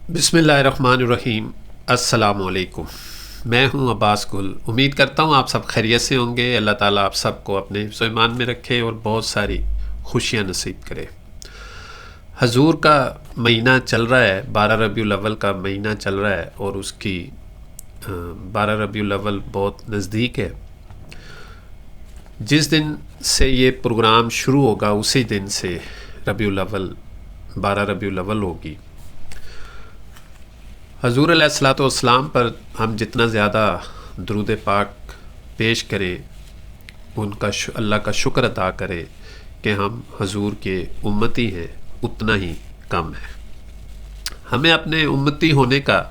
بسم اللہ الرحمن الرحیم۔ السلام علیکم۔ میں ہوں عباس گل۔ امید کرتا ہوں آپ سب خیریت سے ہوں گے۔ اللہ تعالیٰ آپ سب کو اپنے حفظ و ایمان میں رکھے اور بہت ساری خوشیاں نصیب کرے۔ حضور کا مہینہ چل رہا ہے، 12 ربیع الاول کا مہینہ چل رہا ہے اور اس کی 12 ربیع الاول بہت نزدیک ہے۔ جس دن سے یہ پروگرام شروع ہوگا اسی دن سے ربیع الاول 12 ربیع الاول ہوگی۔ حضور علیہ الصلوۃ والسلام پر ہم جتنا زیادہ درود پاک پیش کریں، ان کا اللہ کا شکر ادا کریں کہ ہم حضور کے امتی ہیں، اتنا ہی کم ہے۔ ہمیں اپنے امتی ہونے کا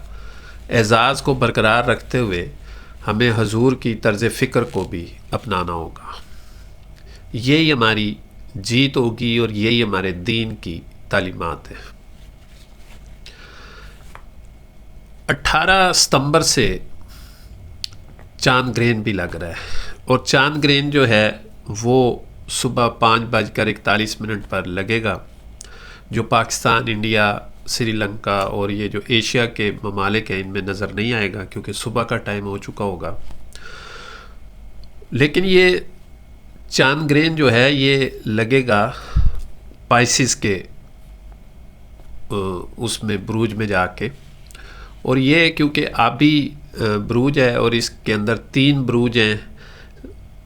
اعزاز کو برقرار رکھتے ہوئے ہمیں حضور کی طرز فکر کو بھی اپنانا ہوگا۔ یہی ہماری جیت ہوگی اور یہی ہمارے دین کی تعلیمات ہیں۔ 18 ستمبر سے چاند گرہن بھی لگ رہا ہے اور چاند گرہن جو ہے وہ صبح 5:41 پر لگے گا، جو پاکستان، انڈیا، سری لنکا اور یہ جو ایشیا کے ممالک ہیں ان میں نظر نہیں آئے گا کیونکہ صبح کا ٹائم ہو چکا ہوگا۔ لیکن یہ چاند گرہن جو ہے یہ لگے گا پائسس کے اس میں بروج میں جا کے، اور یہ کیونکہ آبی بروج ہے اور اس کے اندر 3 بروج ہیں،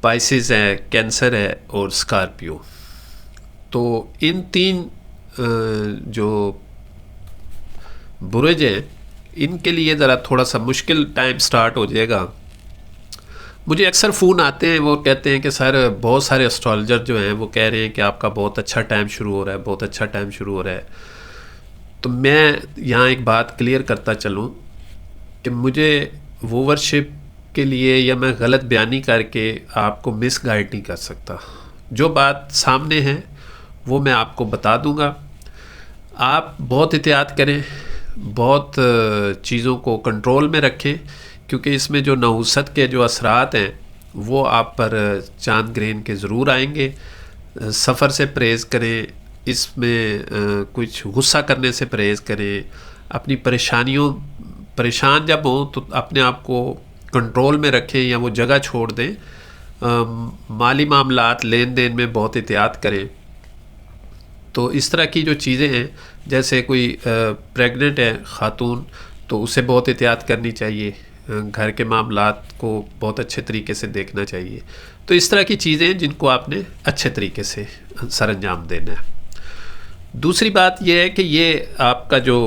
پائسس ہے، کینسر ہے اور اسکارپیو۔ تو ان 3 جو برج ہیں ان کے لیے ذرا تھوڑا سا مشکل ٹائم سٹارٹ ہو جائے گا۔ مجھے اکثر فون آتے ہیں، وہ کہتے ہیں کہ سر بہت سارے اسٹرالوجر جو ہیں وہ کہہ رہے ہیں کہ آپ کا بہت اچھا ٹائم شروع ہو رہا ہے، بہت اچھا ٹائم شروع ہو رہا ہے۔ تو میں یہاں ایک بات کلیئر کرتا چلوں کہ مجھے ووورشپ کے لیے یا میں غلط بیانی کر کے آپ کو مس گائیڈ نہیں کر سکتا۔ جو بات سامنے ہے وہ میں آپ کو بتا دوں گا۔ آپ بہت احتیاط کریں، بہت چیزوں کو کنٹرول میں رکھیں، کیونکہ اس میں جو نحوست کے جو اثرات ہیں وہ آپ پر چاند گرہن کے ضرور آئیں گے۔ سفر سے پرہیز کریں، اس میں کچھ غصہ کرنے سے پرہیز کریں، اپنی پریشان جب ہوں تو اپنے آپ کو کنٹرول میں رکھیں یا وہ جگہ چھوڑ دیں۔ مالی معاملات، لین دین میں بہت احتیاط کریں۔ تو اس طرح کی جو چیزیں ہیں، جیسے کوئی پریگننٹ ہے خاتون تو اسے بہت احتیاط کرنی چاہیے، گھر کے معاملات کو بہت اچھے طریقے سے دیکھنا چاہیے۔ تو اس طرح کی چیزیں ہیں جن کو آپ نے اچھے طریقے سے سر انجام دینا ہے۔ دوسری بات یہ ہے کہ یہ آپ کا جو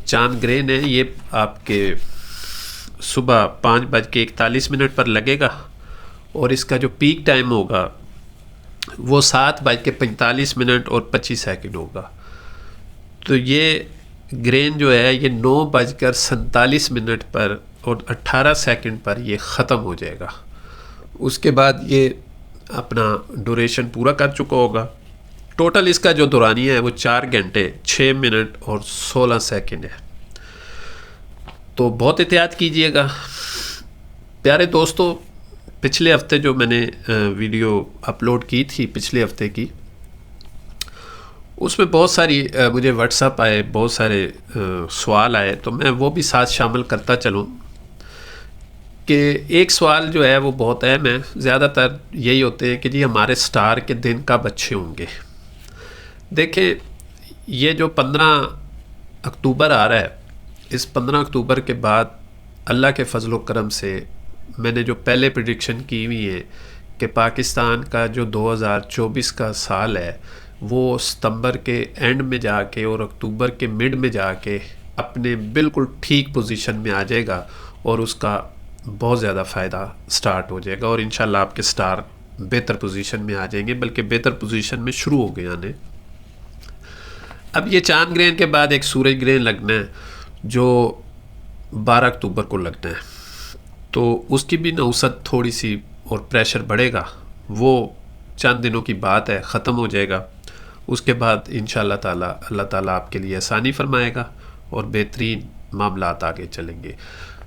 چاند گرہن ہے یہ آپ کے صبح 5:41 پر لگے گا اور اس کا جو پیک ٹائم ہوگا وہ 7:45 اور 25 سیکنڈ ہوگا۔ تو یہ گرہن جو ہے یہ 9:47 پر اور 18 سیکنڈ پر یہ ختم ہو جائے گا۔ اس کے بعد یہ اپنا ڈوریشن پورا کر چکا ہوگا۔ ٹوٹل اس کا جو دورانیہ ہے وہ 4 گھنٹے 6 منٹ اور 16 سیکنڈ ہے۔ تو بہت احتیاط کیجئے گا۔ پیارے دوستو، پچھلے ہفتے جو میں نے ویڈیو اپلوڈ کی تھی پچھلے ہفتے کی، اس میں بہت ساری مجھے واٹس ایپ آئے، بہت سارے سوال آئے، تو میں وہ بھی ساتھ شامل کرتا چلوں کہ ایک سوال جو ہے وہ بہت اہم ہے۔ زیادہ تر یہی ہوتے ہیں کہ جی ہمارے سٹار کے دن کب اچھے ہوں گے۔ دیکھیں، یہ جو 15 اکتوبر آ رہا ہے، اس 15 اکتوبر کے بعد اللہ کے فضل و کرم سے میں نے جو پہلے پریڈکشن کی ہوئی ہے کہ پاکستان کا جو 2024 کا سال ہے وہ ستمبر کے اینڈ میں جا کے اور اکتوبر کے مڈ میں جا کے اپنے بالکل ٹھیک پوزیشن میں آ جائے گا اور اس کا بہت زیادہ فائدہ سٹارٹ ہو جائے گا، اور انشاءاللہ آپ کے سٹار بہتر پوزیشن میں آ جائیں گے، بلکہ بہتر پوزیشن میں شروع ہو گئے آنے۔ اب یہ چاند گرہن کے بعد ایک سورج گرہن لگنا ہے جو 12 اکتوبر کو لگنا ہے، تو اس کی بھی نحوست تھوڑی سی اور پریشر بڑھے گا، وہ چند دنوں کی بات ہے، ختم ہو جائے گا۔ اس کے بعد انشاءاللہ تعالی اللہ تعالیٰ آپ کے لیے آسانی فرمائے گا اور بہترین معاملات آگے چلیں گے۔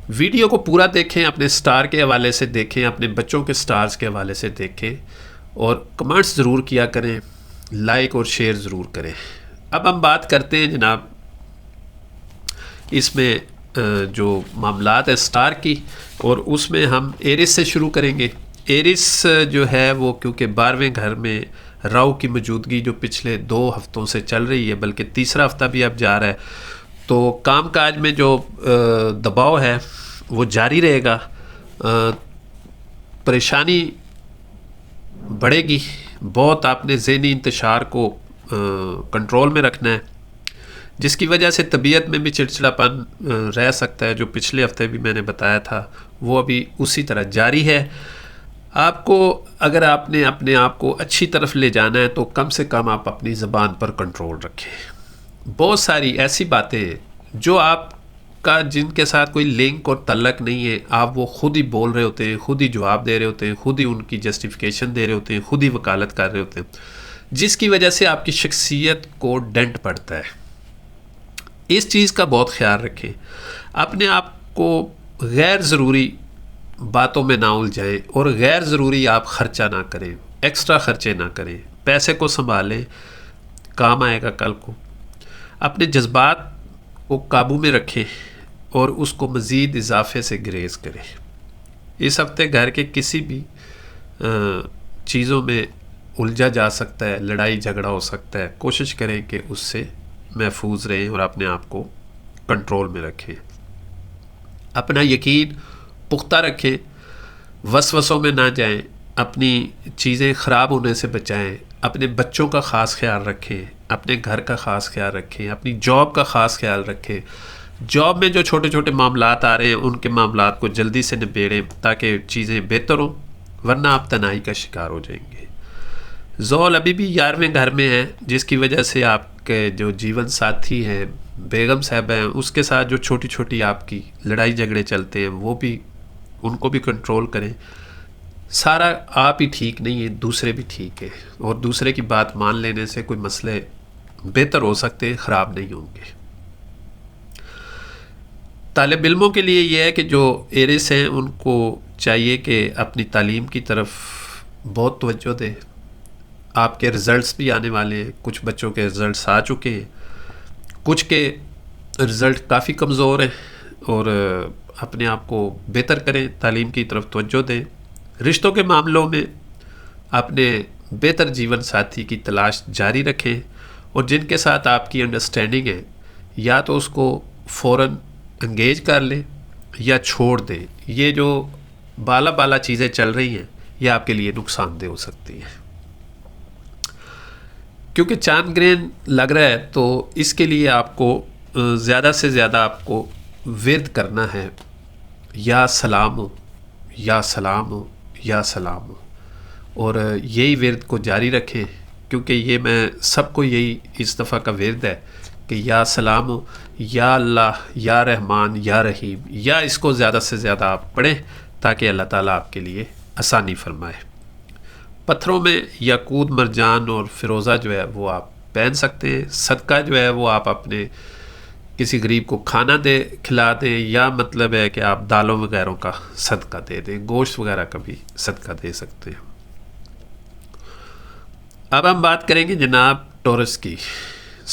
ویڈیو کو پورا دیکھیں، اپنے سٹار کے حوالے سے دیکھیں، اپنے بچوں کے سٹارز کے حوالے سے دیکھیں اور کمنٹس ضرور کیا کریں، لائک اور شیئر ضرور کریں۔ اب ہم بات کرتے ہیں جناب اس میں جو معاملات ہے سٹار کی، اور اس میں ہم ایرس سے شروع کریں گے۔ ایرس جو ہے وہ کیونکہ 12ویں گھر میں راہو کی موجودگی جو پچھلے 2 ہفتوں سے چل رہی ہے، بلکہ تیسرا ہفتہ بھی اب جا رہا ہے، تو کام کاج میں جو دباؤ ہے وہ جاری رہے گا، پریشانی بڑھے گی بہت۔ آپ نے ذہنی انتشار کو کنٹرول میں رکھنا ہے، جس کی وجہ سے طبیعت میں بھی چڑچڑاپن رہ سکتا ہے، جو پچھلے ہفتے بھی میں نے بتایا تھا وہ ابھی اسی طرح جاری ہے۔ آپ کو اگر آپ نے اپنے آپ کو اچھی طرف لے جانا ہے تو کم سے کم آپ اپنی زبان پر کنٹرول رکھیں۔ بہت ساری ایسی باتیں جو آپ کا جن کے ساتھ کوئی لنک اور تعلق نہیں ہے، آپ وہ خود ہی بول رہے ہوتے ہیں، خود ہی جواب دے رہے ہوتے ہیں، خود ہی ان کی جسٹیفیکیشن دے رہے ہوتے ہیں، خود ہی وکالت کر رہے ہوتے ہیں، جس کی وجہ سے آپ کی شخصیت کو ڈنٹ پڑتا ہے۔ اس چیز کا بہت خیال رکھیں، اپنے آپ کو غیر ضروری باتوں میں نہ الجھائیں، اور غیر ضروری آپ خرچہ نہ کریں، ایکسٹرا خرچے نہ کریں، پیسے کو سنبھالیں، کام آئے گا کل کو۔ اپنے جذبات کو قابو میں رکھیں اور اس کو مزید اضافے سے گریز کریں۔ اس ہفتے گھر کے کسی بھی چیزوں میں الجھا جا سکتا ہے، لڑائی جھگڑا ہو سکتا ہے، کوشش کریں کہ اس سے محفوظ رہیں اور اپنے آپ کو کنٹرول میں رکھیں۔ اپنا یقین پختہ رکھیں، وسوسوں میں نہ جائیں، اپنی چیزیں خراب ہونے سے بچائیں، اپنے بچوں کا خاص خیال رکھیں، اپنے گھر کا خاص خیال رکھیں، اپنی جاب کا خاص خیال رکھیں۔ جاب میں جو چھوٹے چھوٹے معاملات آ رہے ہیں ان کے معاملات کو جلدی سے نبیڑیں تاکہ چیزیں بہتر ہوں، ورنہ آپ تنہائی کا شکار ہو جائیں گے۔ زول ابھی بھی 11ویں گھر میں ہے، جس کی وجہ سے آپ کے جو جیون ساتھی ہیں، بیگم صاحب ہیں، اس کے ساتھ جو چھوٹی چھوٹی آپ کی لڑائی جھگڑے چلتے ہیں وہ بھی ان کو بھی کنٹرول کریں۔ سارا آپ ہی ٹھیک نہیں ہے، دوسرے بھی ٹھیک ہے، اور دوسرے کی بات مان لینے سے کوئی مسئلے بہتر ہو سکتے ہیں، خراب نہیں ہوں گے۔ طالب علموں کے لیے یہ ہے کہ جو ایرس ہیں ان کو چاہیے کہ اپنی تعلیم کی طرف بہت توجہ دیں۔ آپ کے رزلٹس بھی آنے والے ہیں، کچھ بچوں کے رزلٹس آ چکے ہیں، کچھ کے رزلٹ کافی کمزور ہیں، اور اپنے آپ کو بہتر کریں، تعلیم کی طرف توجہ دیں۔ رشتوں کے معاملوں میں اپنے بہتر جیون ساتھی کی تلاش جاری رکھیں، اور جن کے ساتھ آپ کی انڈرسٹینڈنگ ہے یا تو اس کو فوراً انگیج کر لیں یا چھوڑ دیں۔ یہ جو بالا چیزیں چل رہی ہیں یہ آپ کے لیے نقصان دہ ہو سکتی ہیں، کیونکہ چاند گرہن لگ رہا ہے، تو اس کے لیے آپ کو زیادہ سے زیادہ آپ کو ورد کرنا ہے، یا سلام ہو یا سلام ہو یا سلام ہو، اور یہی ورد کو جاری رکھیں، کیونکہ یہ میں سب کو یہی اس دفعہ کا ورد ہے کہ یا سلام ہو، یا اللہ، یا رحمان، یا رحیم، یا اس کو زیادہ سے زیادہ آپ پڑھیں تاکہ اللہ تعالیٰ آپ کے لیے آسانی فرمائے۔ پتھروں میں یاقوت، مرجان اور فیروزہ جو ہے وہ آپ پہن سکتے ہیں۔ صدقہ جو ہے وہ آپ اپنے کسی غریب کو کھانا کھلا دیں، یا مطلب ہے کہ آپ دالوں وغیرہ کا صدقہ دے دیں، گوشت وغیرہ کا بھی صدقہ دے سکتے ہیں۔ اب ہم بات کریں گے جناب ٹورس کی۔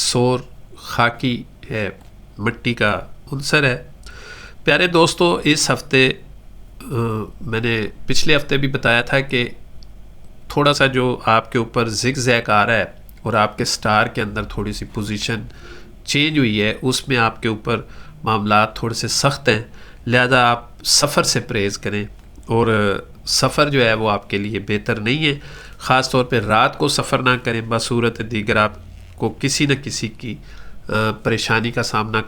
سور خاکی ہے، مٹی کا عنصر ہے۔ پیارے دوستو، اس ہفتے میں نے پچھلے ہفتے بھی بتایا تھا کہ تھوڑا سا جو آپ کے اوپر زگ زیگ آ رہا ہے اور آپ کے سٹار کے اندر تھوڑی سی پوزیشن چینج ہوئی ہے، اس میں آپ کے اوپر معاملات تھوڑے سے سخت ہیں، لہذا آپ سفر سے پرہیز کریں، اور سفر جو ہے وہ آپ کے لیے بہتر نہیں ہے۔ خاص طور پہ رات کو سفر نہ کریں، بصورت دیگر آپ کو کسی نہ کسی کی پریشانی کا سامنا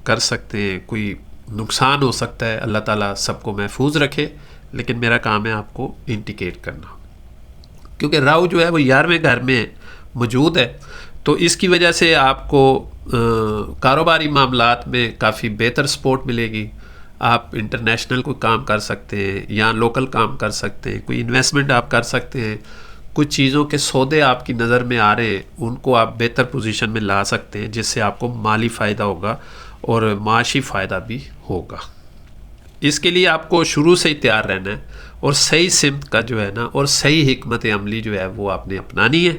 کر سکتے ہیں، کوئی نقصان ہو سکتا ہے۔ اللہ تعالیٰ سب کو محفوظ رکھے، لیکن میرا کام ہے آپ کو انڈیکیٹ کرنا، کیونکہ راہو جو ہے وہ 11ویں گھر میں موجود ہے، تو اس کی وجہ سے آپ کو کاروباری معاملات میں کافی بہتر سپورٹ ملے گی۔ آپ انٹرنیشنل کوئی کام کر سکتے ہیں یا لوکل کام کر سکتے ہیں، کوئی انویسٹمنٹ آپ کر سکتے ہیں، کچھ چیزوں کے سودے آپ کی نظر میں آ رہے ہیں، ان کو آپ بہتر پوزیشن میں لا سکتے ہیں، جس سے آپ کو مالی فائدہ ہوگا اور معاشی فائدہ بھی ہوگا۔ اس کے لیے آپ کو شروع سے ہی تیار رہنا ہے، اور صحیح سمت کا جو ہے نا، اور صحیح حکمت عملی جو ہے وہ آپ نے اپنانی ہے۔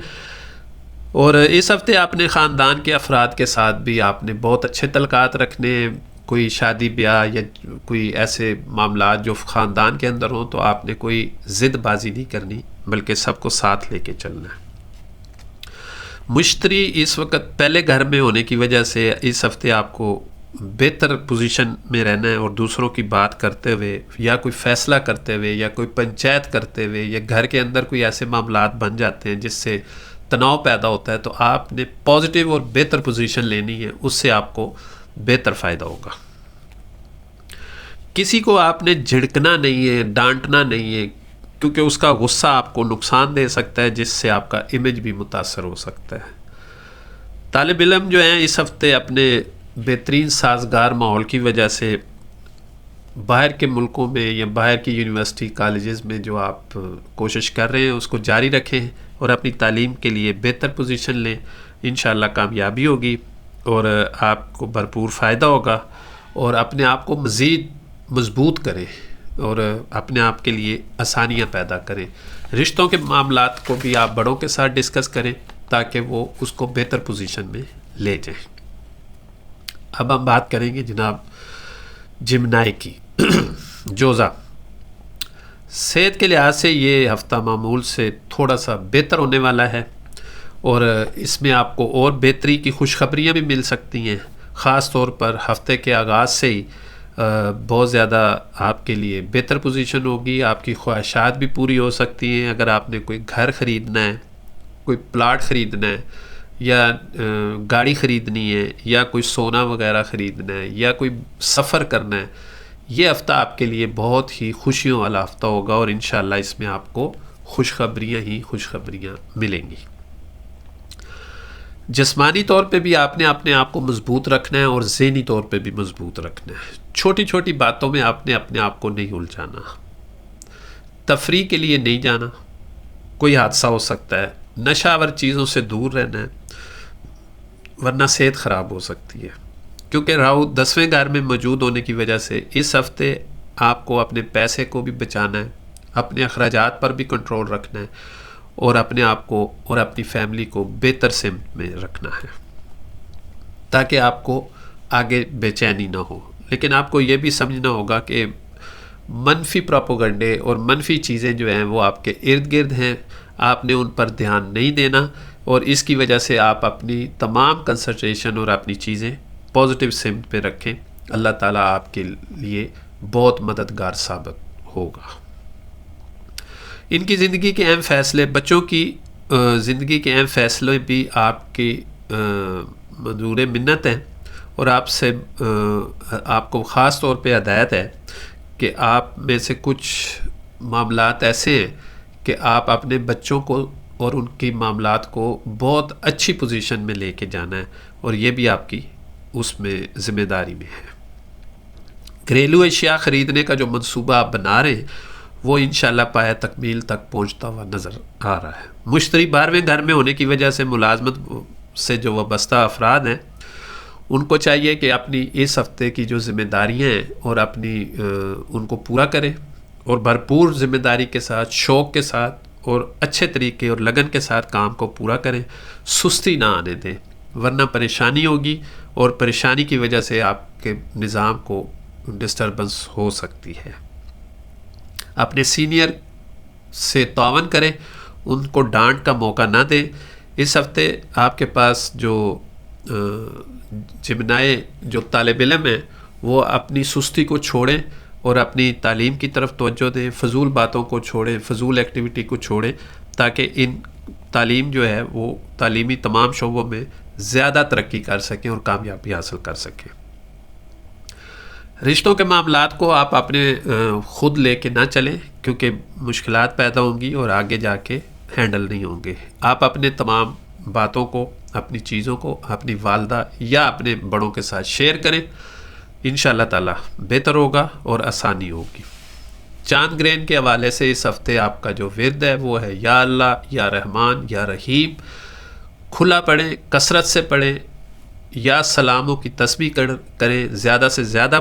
اور اس ہفتے اپنے خاندان کے افراد کے ساتھ بھی آپ نے بہت اچھے تعلقات رکھنے ہیں، کوئی شادی بیاہ یا کوئی ایسے معاملات جو خاندان کے اندر ہوں تو آپ نے کوئی ضد بازی نہیں کرنی، بلکہ سب کو ساتھ لے کے چلنا ہے۔ مشتری اس وقت پہلے گھر میں ہونے کی وجہ سے اس ہفتے آپ کو بہتر پوزیشن میں رہنا ہے، اور دوسروں کی بات کرتے ہوئے یا کوئی فیصلہ کرتے ہوئے یا کوئی پنچایت کرتے ہوئے یا گھر کے اندر کوئی ایسے معاملات بن جاتے ہیں جس سے تناؤ پیدا ہوتا ہے، تو آپ نے پازیٹیو اور بہتر پوزیشن لینی ہے، اس سے آپ کو بہتر فائدہ ہوگا۔ کسی کو آپ نے جھڑکنا نہیں ہے، ڈانٹنا نہیں ہے، کیونکہ اس کا غصہ آپ کو نقصان دے سکتا ہے، جس سے آپ کا امیج بھی متاثر ہو سکتا ہے۔ طالب علم جو ہیں اس ہفتے اپنے بہترین سازگار ماحول کی وجہ سے باہر کے ملکوں میں یا باہر کی یونیورسٹی کالجز میں جو آپ کوشش کر رہے ہیں اس کو جاری رکھیں اور اپنی تعلیم کے لیے بہتر پوزیشن لیں، انشاءاللہ کامیابی ہوگی اور آپ کو بھرپور فائدہ ہوگا، اور اپنے آپ کو مزید مضبوط کریں اور اپنے آپ کے لیے آسانیاں پیدا کریں۔ رشتوں کے معاملات کو بھی آپ بڑوں کے ساتھ ڈسکس کریں تاکہ وہ اس کو بہتر پوزیشن میں لے جائیں۔ اب ہم بات کریں گے جناب جمنائی کی۔ جوزا صحت کے لحاظ سے یہ ہفتہ معمول سے تھوڑا سا بہتر ہونے والا ہے، اور اس میں آپ کو اور بہتری کی خوشخبریاں بھی مل سکتی ہیں، خاص طور پر ہفتے کے آغاز سے ہی بہت زیادہ آپ کے لیے بہتر پوزیشن ہوگی، آپ کی خواہشات بھی پوری ہو سکتی ہیں۔ اگر آپ نے کوئی گھر خریدنا ہے، کوئی پلاٹ خریدنا ہے، یا گاڑی خریدنی ہے، یا کوئی سونا وغیرہ خریدنا ہے، یا کوئی سفر کرنا ہے، یہ ہفتہ آپ کے لیے بہت ہی خوشیوں والا ہفتہ ہوگا، اور انشاءاللہ اس میں آپ کو خوشخبریاں ہی خوشخبریاں ملیں گی۔ جسمانی طور پہ بھی آپ نے اپنے آپ کو مضبوط رکھنا ہے اور ذہنی طور پہ بھی مضبوط رکھنا ہے۔ چھوٹی چھوٹی باتوں میں آپ نے اپنے آپ کو نہیں الجھانا، تفریح کے لیے نہیں جانا، کوئی حادثہ ہو سکتا ہے، نشہ آور چیزوں سے دور رہنا ہے ورنہ صحت خراب ہو سکتی ہے، کیونکہ راہو 10ویں گھر میں موجود ہونے کی وجہ سے اس ہفتے آپ کو اپنے پیسے کو بھی بچانا ہے، اپنے اخراجات پر بھی کنٹرول رکھنا ہے، اور اپنے آپ کو اور اپنی فیملی کو بہتر سمت میں رکھنا ہے تاکہ آپ کو آگے بے چینی نہ ہو۔ لیکن آپ کو یہ بھی سمجھنا ہوگا کہ منفی پروپیگنڈے اور منفی چیزیں جو ہیں وہ آپ کے ارد گرد ہیں، آپ نے ان پر دھیان نہیں دینا، اور اس کی وجہ سے آپ اپنی تمام کنسنٹریشن اور اپنی چیزیں پازیٹیو سمت پہ رکھیں۔ اللہ تعالیٰ آپ کے لیے بہت مددگار ثابت ہوگا۔ ان کی زندگی کے اہم فیصلے، بچوں کی زندگی کے اہم فیصلے بھی آپ کی منظور منت ہیں، اور آپ کو خاص طور پہ ہدایت ہے کہ آپ میں سے کچھ معاملات ایسے ہیں کہ آپ اپنے بچوں کو اور ان کی معاملات کو بہت اچھی پوزیشن میں لے کے جانا ہے، اور یہ بھی آپ کی اس میں ذمہ داری میں ہے۔ گھریلو اشیاء خریدنے کا جو منصوبہ آپ بنا رہے ہیں وہ انشاءاللہ پایہ تکمیل تک پہنچتا ہوا نظر آ رہا ہے۔ مشتری 12ویں گھر میں ہونے کی وجہ سے ملازمت سے جو وابستہ افراد ہیں ان کو چاہیے کہ اپنی اس ہفتے کی جو ذمہ داریاں ہیں اور ان کو پورا کریں، اور بھرپور ذمہ داری کے ساتھ، شوق کے ساتھ اور اچھے طریقے اور لگن کے ساتھ کام کو پورا کریں، سستی نہ آنے دیں، ورنہ پریشانی ہوگی، اور پریشانی کی وجہ سے آپ کے نظام کو ڈسٹربنس ہو سکتی ہے۔ اپنے سینئر سے تعاون کریں، ان کو ڈانٹ کا موقع نہ دیں۔ اس ہفتے آپ کے پاس جو جمنائے جو طالب علم ہیں وہ اپنی سستی کو چھوڑیں اور اپنی تعلیم کی طرف توجہ دیں، فضول باتوں کو چھوڑیں، فضول ایکٹیویٹی کو چھوڑیں، تاکہ ان تعلیم جو ہے وہ تعلیمی تمام شعبوں میں زیادہ ترقی کر سکیں اور کامیابی حاصل کر سکیں۔ رشتوں کے معاملات کو آپ اپنے خود لے کے نہ چلیں، کیونکہ مشکلات پیدا ہوں گی اور آگے جا کے ہینڈل نہیں ہوں گے۔ آپ اپنے تمام باتوں کو، اپنی چیزوں کو اپنی والدہ یا اپنے بڑوں کے ساتھ شیئر کریں، انشاءاللہ تعالیٰ بہتر ہوگا اور آسانی ہوگی۔ چاند گرہن کے حوالے سے اس ہفتے آپ کا جو ورد ہے وہ ہے یا اللہ، یا رحمان، یا رحیم۔ کھلا پڑھیں، کثرت سے پڑھیں، یا سلاموں کی تسبیح کریں، زیادہ سے زیادہ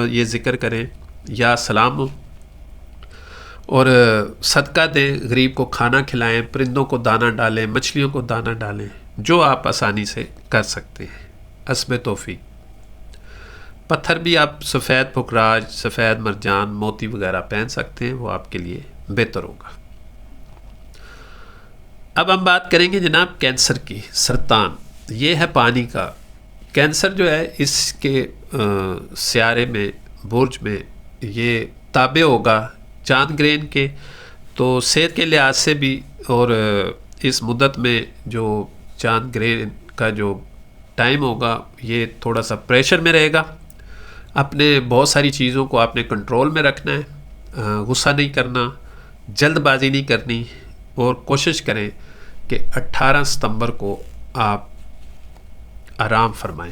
یہ ذکر کریں یا سلام، اور صدقہ دیں، غریب کو کھانا کھلائیں، پرندوں کو دانہ ڈالیں، مچھلیوں کو دانہ ڈالیں، جو آپ آسانی سے کر سکتے ہیں۔ حسب توفیق۔ پتھر بھی آپ سفید پکراج، سفید مرجان، موتی وغیرہ پہن سکتے ہیں، وہ آپ کے لیے بہتر ہوگا۔ اب ہم بات کریں گے جناب کینسر کی، سرطان، یہ ہے پانی کا۔ کینسر جو ہے اس کے سیارے میں، برج میں یہ تابع ہوگا چاند گرہن کے، تو صحت کے لحاظ سے بھی اور اس مدت میں جو چاند گرہن کا جو ٹائم ہوگا یہ تھوڑا سا پریشر میں رہے گا۔ اپنے بہت ساری چیزوں کو آپ نے کنٹرول میں رکھنا ہے، غصہ نہیں کرنا، جلد بازی نہیں کرنی، اور کوشش کریں کہ 18 ستمبر کو آپ آرام فرمائیں،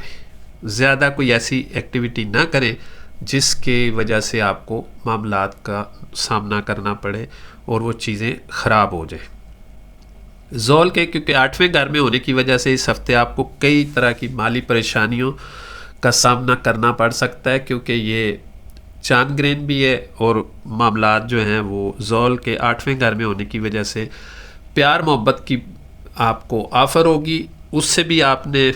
زیادہ کوئی ایسی ایکٹیویٹی نہ کریں جس کی وجہ سے آپ کو معاملات کا سامنا کرنا پڑے اور وہ چیزیں خراب ہو جائیں۔ زول کے کیونکہ 8ویں گھر میں ہونے کی وجہ سے اس ہفتے آپ کو کئی طرح کی مالی پریشانیوں کا سامنا کرنا پڑ سکتا ہے، کیونکہ یہ چاند گرہن بھی ہے اور معاملات جو ہیں وہ زول کے 8ویں گھر میں ہونے کی وجہ سے پیار محبت کی آپ کو آفر ہوگی، اس سے بھی آپ نے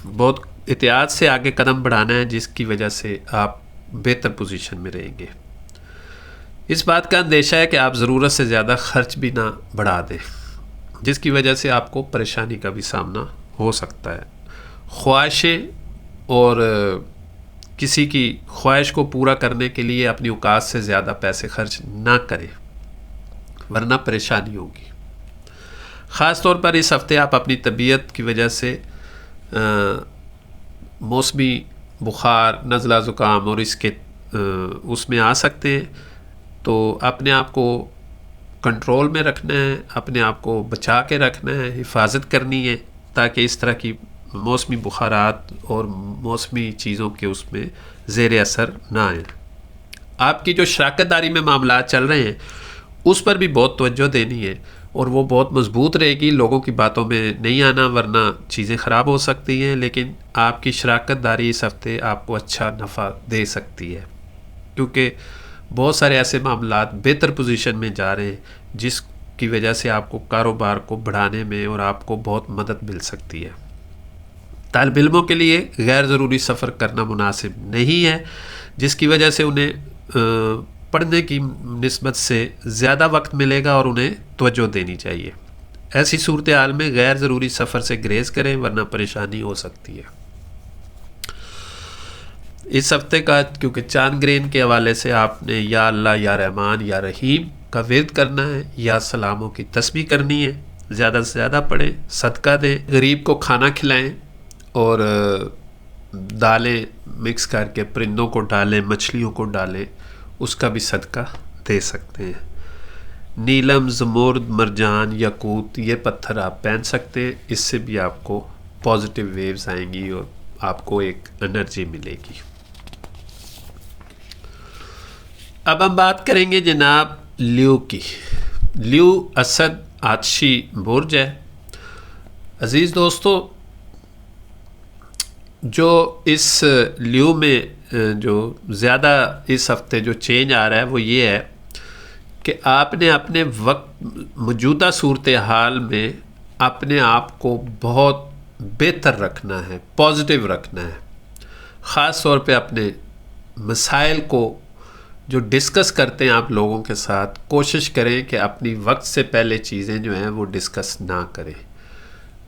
بہت احتیاط سے آگے قدم بڑھانا ہے، جس کی وجہ سے آپ بہتر پوزیشن میں رہیں گے۔ اس بات کا اندیشہ ہے کہ آپ ضرورت سے زیادہ خرچ بھی نہ بڑھا دیں، جس کی وجہ سے آپ کو پریشانی کا بھی سامنا ہو سکتا ہے۔ خواہشیں اور کسی کی خواہش کو پورا کرنے کے لیے اپنی اوقات سے زیادہ پیسے خرچ نہ کریں، ورنہ پریشانی ہوگی۔ خاص طور پر اس ہفتے آپ اپنی طبیعت کی وجہ سے موسمی بخار، نزلہ زکام اور اس میں آ سکتے ہیں، تو اپنے آپ کو کنٹرول میں رکھنا ہے، اپنے آپ کو بچا کے رکھنا ہے، حفاظت کرنی ہے، تاکہ اس طرح کی موسمی بخارات اور موسمی چیزوں کے اس میں زیر اثر نہ آئیں۔ آپ کی جو شراکت داری میں معاملات چل رہے ہیں اس پر بھی بہت توجہ دینی ہے، اور وہ بہت مضبوط رہے گی، لوگوں کی باتوں میں نہیں آنا ورنہ چیزیں خراب ہو سکتی ہیں، لیکن آپ کی شراکت داری اس ہفتے آپ کو اچھا نفع دے سکتی ہے، کیونکہ بہت سارے ایسے معاملات بہتر پوزیشن میں جا رہے ہیں جس کی وجہ سے آپ کو کاروبار کو بڑھانے میں اور آپ کو بہت مدد مل سکتی ہے۔ طالب علموں کے لیے غیر ضروری سفر کرنا مناسب نہیں ہے، جس کی وجہ سے انہیں پڑھنے کی نسبت سے زیادہ وقت ملے گا اور انہیں توجہ دینی چاہیے۔ ایسی صورتحال میں غیر ضروری سفر سے گریز کریں ورنہ پریشانی ہو سکتی ہے۔ اس ہفتے کا کیونکہ چاند گرہن کے حوالے سے آپ نے یا اللہ، یا رحمان، یا رحیم کا ورد کرنا ہے، یا سلاموں کی تسبیح کرنی ہے، زیادہ سے زیادہ پڑھیں، صدقہ دیں، غریب کو کھانا کھلائیں، اور دالیں مکس کر کے پرندوں کو ڈالیں، مچھلیوں کو ڈالیں، اس کا بھی صدقہ دے سکتے ہیں۔ نیلم، زمرد، مرجان، یاقوت یہ پتھر آپ پہن سکتے ہیں، اس سے بھی آپ کو پازیٹیو ویوز آئیں گی اور آپ کو ایک انرجی ملے گی۔ اب ہم بات کریں گے جناب لیو کی۔ لیو اسد آتشی برج ہے۔ عزیز دوستو، جو اس لیو میں جو زیادہ اس ہفتے جو چینج آ رہا ہے وہ یہ ہے کہ آپ نے اپنے وقت موجودہ صورتحال میں اپنے آپ کو بہت بہتر رکھنا ہے، پازیٹیو رکھنا ہے۔ خاص طور پہ اپنے مسائل کو جو ڈسکس کرتے ہیں آپ لوگوں کے ساتھ، کوشش کریں کہ اپنی وقت سے پہلے چیزیں جو ہیں وہ ڈسکس نہ کریں۔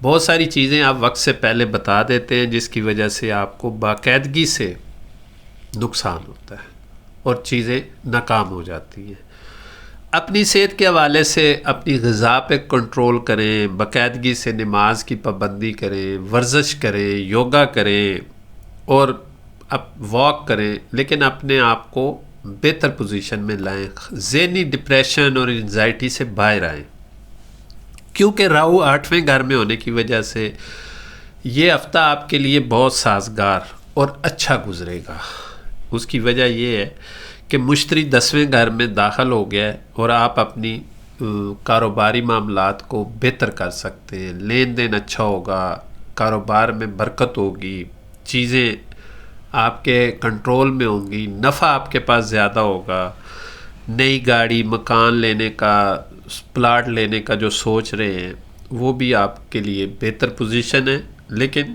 بہت ساری چیزیں آپ وقت سے پہلے بتا دیتے ہیں، جس کی وجہ سے آپ کو باقاعدگی سے نقصان ہوتا ہے اور چیزیں ناکام ہو جاتی ہیں۔ اپنی صحت کے حوالے سے اپنی غذا پہ کنٹرول کریں، باقاعدگی سے نماز کی پابندی کریں، ورزش کریں، یوگا کریں اور واک کریں، لیکن اپنے آپ کو بہتر پوزیشن میں لائیں، ذہنی ڈپریشن اور انزائٹی سے باہر آئیں، کیونکہ راہو 8ویں گھر میں ہونے کی وجہ سے یہ ہفتہ آپ کے لیے بہت سازگار اور اچھا گزرے گا۔ اس کی وجہ یہ ہے کہ مشتری 10ویں گھر میں داخل ہو گیا ہے اور آپ اپنی کاروباری معاملات کو بہتر کر سکتے ہیں، لین دین اچھا ہوگا، کاروبار میں برکت ہوگی، چیزیں آپ کے کنٹرول میں ہوں گی، نفع آپ کے پاس زیادہ ہوگا۔ نئی گاڑی، مکان لینے کا، پلاٹ لینے کا جو سوچ رہے ہیں وہ بھی آپ کے لیے بہتر پوزیشن ہے، لیکن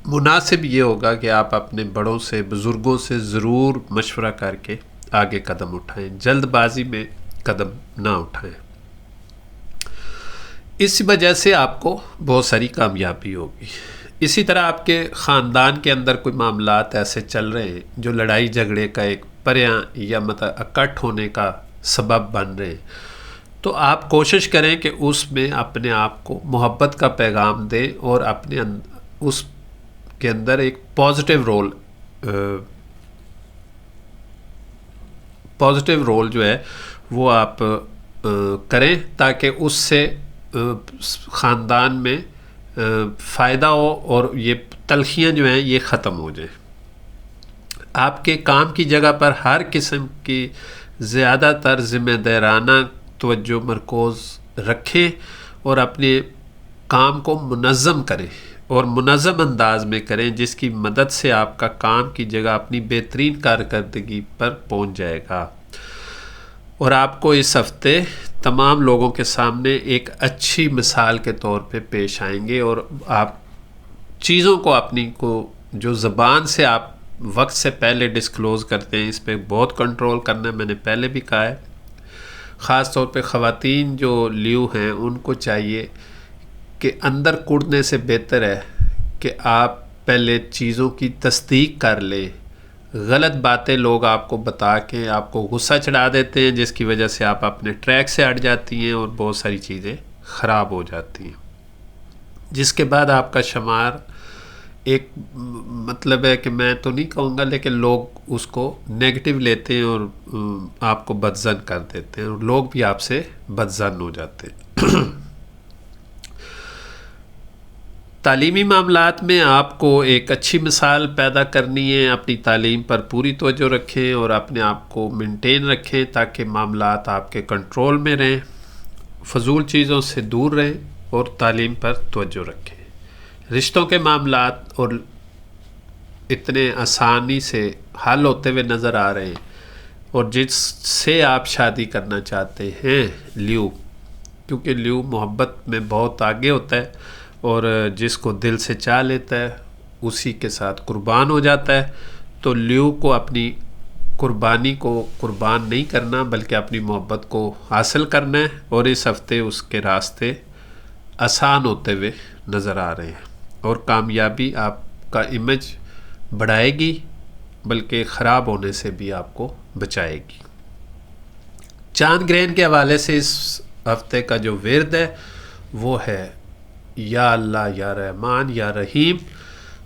مناسب یہ ہوگا کہ آپ اپنے بڑوں سے بزرگوں سے ضرور مشورہ کر کے آگے قدم اٹھائیں، جلد بازی میں قدم نہ اٹھائیں۔ اس وجہ سے آپ کو بہت ساری کامیابی ہوگی۔ اسی طرح آپ کے خاندان کے اندر کوئی معاملات ایسے چل رہے ہیں جو لڑائی جھگڑے کا ایک پریاں یا اکٹھ ہونے کا سبب بن رہے ہیں، تو آپ کوشش کریں کہ اس میں اپنے آپ کو محبت کا پیغام دیں اور اپنے اس کے اندر ایک پازیٹیو رول جو ہے وہ آپ کریں، تاکہ اس سے خاندان میں فائدہ ہو اور یہ تلخیاں جو ہیں یہ ختم ہو جائیں۔ آپ کے کام کی جگہ پر ہر قسم کی زیادہ تر ذمہ دارانہ توجہ مرکوز رکھیں اور اپنے کام کو منظم کریں اور منظم انداز میں کریں، جس کی مدد سے آپ کا کام کی جگہ اپنی بہترین کارکردگی پر پہنچ جائے گا، اور آپ کو اس ہفتے تمام لوگوں کے سامنے ایک اچھی مثال کے طور پہ پیش آئیں گے، اور آپ چیزوں کو اپنی کو جو زبان سے آپ وقت سے پہلے ڈسکلوز کرتے ہیں اس پہ بہت کنٹرول کرنا ہے۔ میں نے پہلے بھی کہا ہے، خاص طور پہ خواتین جو لیو ہیں ان کو چاہیے کہ اندر کڑنے سے بہتر ہے کہ آپ پہلے چیزوں کی تصدیق کر لیں۔ غلط باتیں لوگ آپ کو بتا کے آپ کو غصہ چڑھا دیتے ہیں، جس کی وجہ سے آپ اپنے ٹریک سے ہٹ جاتی ہیں اور بہت ساری چیزیں خراب ہو جاتی ہیں، جس کے بعد آپ کا شمار ایک مطلب ہے کہ میں تو نہیں کہوں گا، لیکن لوگ اس کو نیگیٹو لیتے ہیں اور آپ کو بدظن کر دیتے ہیں، اور لوگ بھی آپ سے بدظن ہو جاتے ہیں۔ تعلیمی معاملات میں آپ کو ایک اچھی مثال پیدا کرنی ہے، اپنی تعلیم پر پوری توجہ رکھیں اور اپنے آپ کو مینٹین رکھیں تاکہ معاملات آپ کے کنٹرول میں رہیں، فضول چیزوں سے دور رہیں اور تعلیم پر توجہ رکھیں۔ رشتوں کے معاملات اور اتنے آسانی سے حل ہوتے ہوئے نظر آ رہے ہیں، اور جس سے آپ شادی کرنا چاہتے ہیں لیو، کیونکہ لیو محبت میں بہت آگے ہوتا ہے اور جس کو دل سے چاہ لیتا ہے اسی کے ساتھ قربان ہو جاتا ہے، تو لیو کو اپنی قربانی کو قربان نہیں کرنا بلکہ اپنی محبت کو حاصل کرنا ہے، اور اس ہفتے اس کے راستے آسان ہوتے ہوئے نظر آ رہے ہیں، اور کامیابی آپ کا امیج بڑھائے گی بلکہ خراب ہونے سے بھی آپ کو بچائے گی۔ چاند گرہن کے حوالے سے اس ہفتے کا جو ورد ہے وہ ہے یا اللہ یا رحمان یا رحیم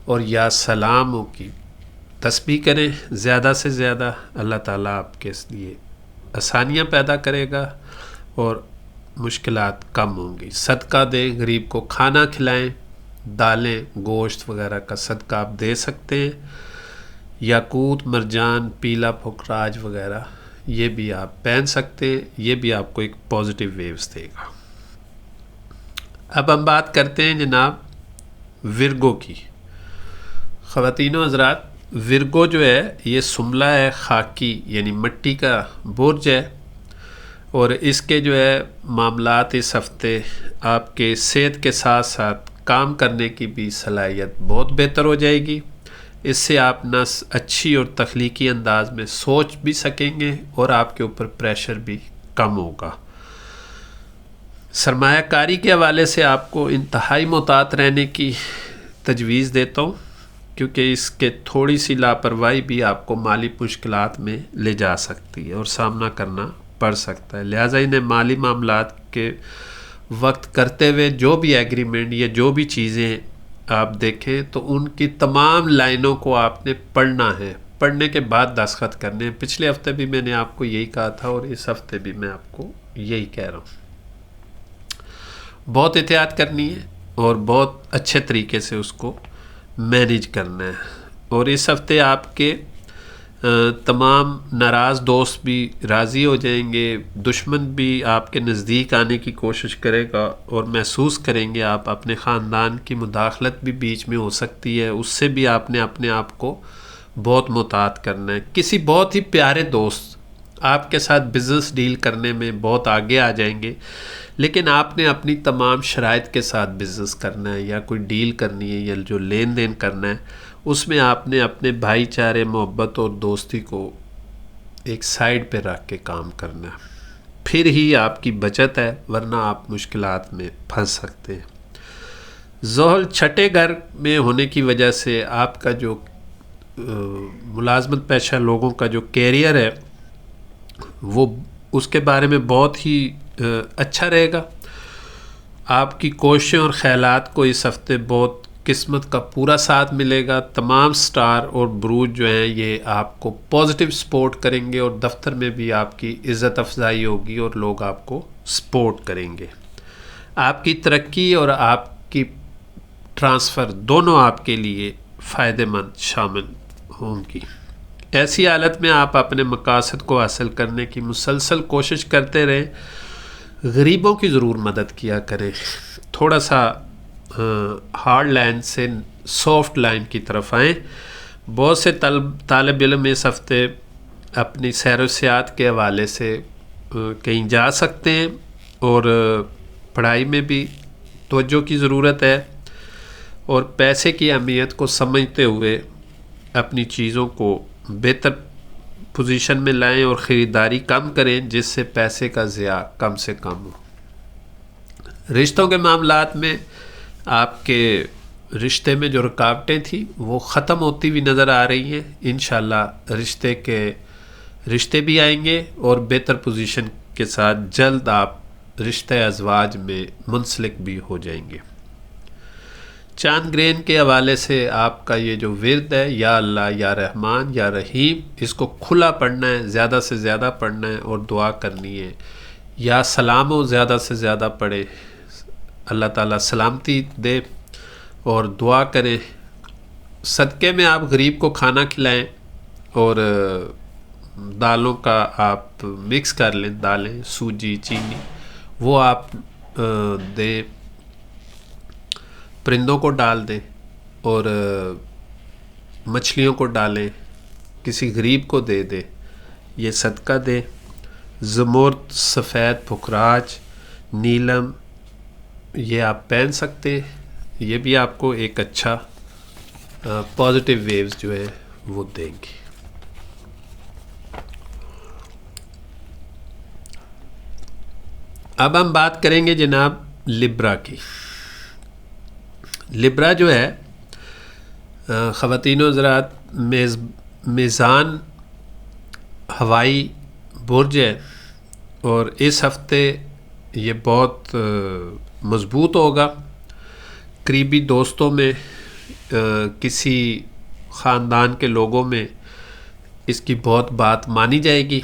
اور یا سلاموں کی تسبیح کریں زیادہ سے زیادہ۔ اللہ تعالیٰ آپ کے لیے آسانیاں پیدا کرے گا اور مشکلات کم ہوں گی۔ صدقہ دیں، غریب کو کھانا کھلائیں، دالیں گوشت وغیرہ کا صدقہ آپ دے سکتے ہیں۔ یاقوت، مرجان، پیلا پھکراج وغیرہ یہ بھی آپ پہن سکتے ہیں، یہ بھی آپ کو ایک پازیٹیو ویوز دے گا۔ اب ہم بات کرتے ہیں جناب ورگو کی۔ خواتین و حضرات، ورگو جو ہے یہ سملہ ہے خاکی، یعنی مٹی کا برج ہے، اور اس کے جو ہے معاملات اس ہفتے آپ کے صحت کے ساتھ ساتھ کام کرنے کی بھی صلاحیت بہت بہتر ہو جائے گی۔ اس سے آپ نہ اچھی اور تخلیقی انداز میں سوچ بھی سکیں گے اور آپ کے اوپر پریشر بھی کم ہوگا۔ سرمایہ کاری کے حوالے سے آپ کو انتہائی محتاط رہنے کی تجویز دیتا ہوں، کیونکہ اس کے تھوڑی سی لاپرواہی بھی آپ کو مالی مشکلات میں لے جا سکتی ہے اور سامنا کرنا پڑ سکتا ہے۔ لہٰذا انہیں مالی معاملات کے وقت کرتے ہوئے جو بھی ایگریمنٹ یا جو بھی چیزیں آپ دیکھیں تو ان کی تمام لائنوں کو آپ نے پڑھنا ہے، پڑھنے کے بعد دستخط کرنے ہیں۔ پچھلے ہفتے بھی میں نے آپ کو یہی کہا تھا اور اس ہفتے بھی میں آپ کو یہی کہہ رہا ہوں۔ بہت احتیاط کرنی ہے اور بہت اچھے طریقے سے اس کو مینیج کرنا ہے، اور اس ہفتے آپ کے تمام ناراض دوست بھی راضی ہو جائیں گے، دشمن بھی آپ کے نزدیک آنے کی کوشش کرے گا اور محسوس کریں گے آپ، اپنے خاندان کی مداخلت بھی بیچ میں ہو سکتی ہے، اس سے بھی آپ نے اپنے آپ کو بہت محتاط کرنا ہے۔ کسی بہت ہی پیارے دوست آپ کے ساتھ بزنس ڈیل کرنے میں بہت آگے آ جائیں گے، لیکن آپ نے اپنی تمام شرائط کے ساتھ بزنس کرنا ہے یا کوئی ڈیل کرنی ہے یا جو لین دین کرنا ہے، اس میں آپ نے اپنے بھائی چارے، محبت اور دوستی کو ایک سائڈ پہ رکھ کے کام کرنا ہے، پھر ہی آپ کی بچت ہے، ورنہ آپ مشکلات میں پھنس سکتے ہیں۔ زحل چھٹے گھر میں ہونے کی وجہ سے آپ کا جو ملازمت پیشہ لوگوں کا جو کیریئر ہے وہ اس کے بارے میں بہت ہی اچھا رہے گا۔ آپ کی کوششیں اور خیالات کو اس ہفتے بہت قسمت کا پورا ساتھ ملے گا۔ تمام سٹار اور بروج جو ہیں یہ آپ کو پازیٹیو سپورٹ کریں گے، اور دفتر میں بھی آپ کی عزت افزائی ہوگی اور لوگ آپ کو سپورٹ کریں گے۔ آپ کی ترقی اور آپ کی ٹرانسفر دونوں آپ کے لیے فائدہ مند شامل ہوں گی۔ ایسی حالت میں آپ اپنے مقاصد کو حاصل کرنے کی مسلسل کوشش کرتے رہیں۔ غریبوں کی ضرور مدد کیا کریں، تھوڑا سا ہارڈ لائن سے سافٹ لائن کی طرف آئیں۔ بہت سے طالب علم اس ہفتے اپنی سیر و سیاحت کے حوالے سے کہیں جا سکتے ہیں، اور پڑھائی میں بھی توجہ کی ضرورت ہے، اور پیسے کی اہمیت کو سمجھتے ہوئے اپنی چیزوں کو بہتر پوزیشن میں لائیں اور خریداری کم کریں، جس سے پیسے کا ضیاع کم سے کم ہو۔ رشتوں کے معاملات میں آپ کے رشتے میں جو رکاوٹیں تھیں وہ ختم ہوتی ہوئی نظر آ رہی ہیں۔ انشاءاللہ رشتے بھی آئیں گے، اور بہتر پوزیشن کے ساتھ جلد آپ رشتہ ازواج میں منسلک بھی ہو جائیں گے۔ چاند گرہن کے حوالے سے آپ کا یہ جو ورد ہے، یا اللہ یا رحمان یا رحیم، اس کو کھلا پڑھنا ہے، زیادہ سے زیادہ پڑھنا ہے اور دعا کرنی ہے۔ یا سلام ہو زیادہ سے زیادہ پڑھے، اللہ تعالیٰ سلامتی دے، اور دعا کریں۔ صدقے میں آپ غریب کو کھانا کھلائیں، اور دالوں کا آپ مکس کر لیں، دالیں، سوجی، چینی، وہ آپ دیں، پرندوں کو ڈال دیں، اور مچھلیوں کو ڈالیں، کسی غریب کو دے دیں، یہ صدقہ دیں۔ زمرد، سفید پکھراج، نیلم، یہ آپ پہن سکتے ہیں، یہ بھی آپ کو ایک اچھا پازیٹیو ویوز جو ہے وہ دیں گے۔ اب ہم بات کریں گے جناب لبرا کی۔ لبرا جو ہے خواتین و حضرات میزان ہوائی برج ہے، اور اس ہفتے یہ بہت مضبوط ہوگا۔ قریبی دوستوں میں، کسی خاندان کے لوگوں میں اس کی بہت بات مانی جائے گی۔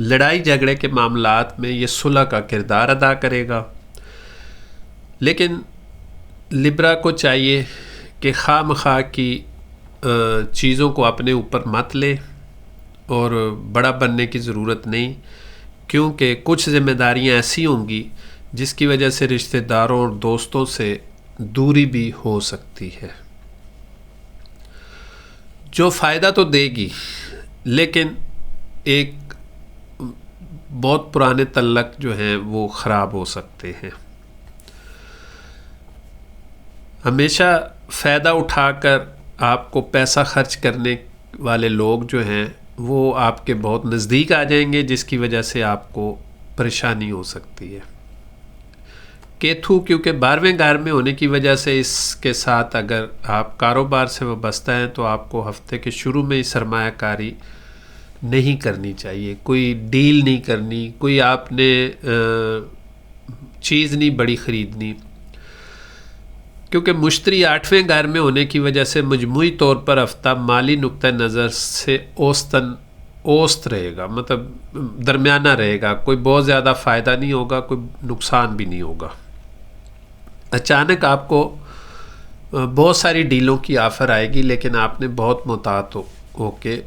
لڑائی جھگڑے کے معاملات میں یہ صلح کا کردار ادا کرے گا، لیکن لبرا کو چاہیے کہ خواہ مخواہ کی چیزوں کو اپنے اوپر مت لے، اور بڑا بننے کی ضرورت نہیں، کیونکہ کچھ ذمہ داریاں ایسی ہوں گی جس کی وجہ سے رشتہ داروں اور دوستوں سے دوری بھی ہو سکتی ہے، جو فائدہ تو دے گی لیکن ایک بہت پرانے تعلق جو ہیں وہ خراب ہو سکتے ہیں۔ ہمیشہ فائدہ اٹھا کر آپ کو پیسہ خرچ کرنے والے لوگ جو ہیں وہ آپ کے بہت نزدیک آ جائیں گے، جس کی وجہ سے آپ کو پریشانی ہو سکتی ہے۔ کیتھو کیونکہ 12ویں گھر میں ہونے کی وجہ سے اس کے ساتھ اگر آپ کاروبار سے وابستہ ہیں تو آپ کو ہفتے کے شروع میں ہی سرمایہ کاری نہیں کرنی چاہیے، کوئی ڈیل نہیں کرنی، کوئی آپ نے چیز نہیں بڑی خریدنی، کیونکہ مشتری 8ویں گھر میں ہونے کی وجہ سے مجموعی طور پر ہفتہ مالی نقطہ نظر سے اوسط رہے گا، مطلب درمیانہ رہے گا، کوئی بہت زیادہ فائدہ نہیں ہوگا، کوئی نقصان بھی نہیں ہوگا۔ اچانک آپ کو بہت ساری ڈیلوں کی آفر آئے گی، لیکن آپ نے بہت محتاط ہو کے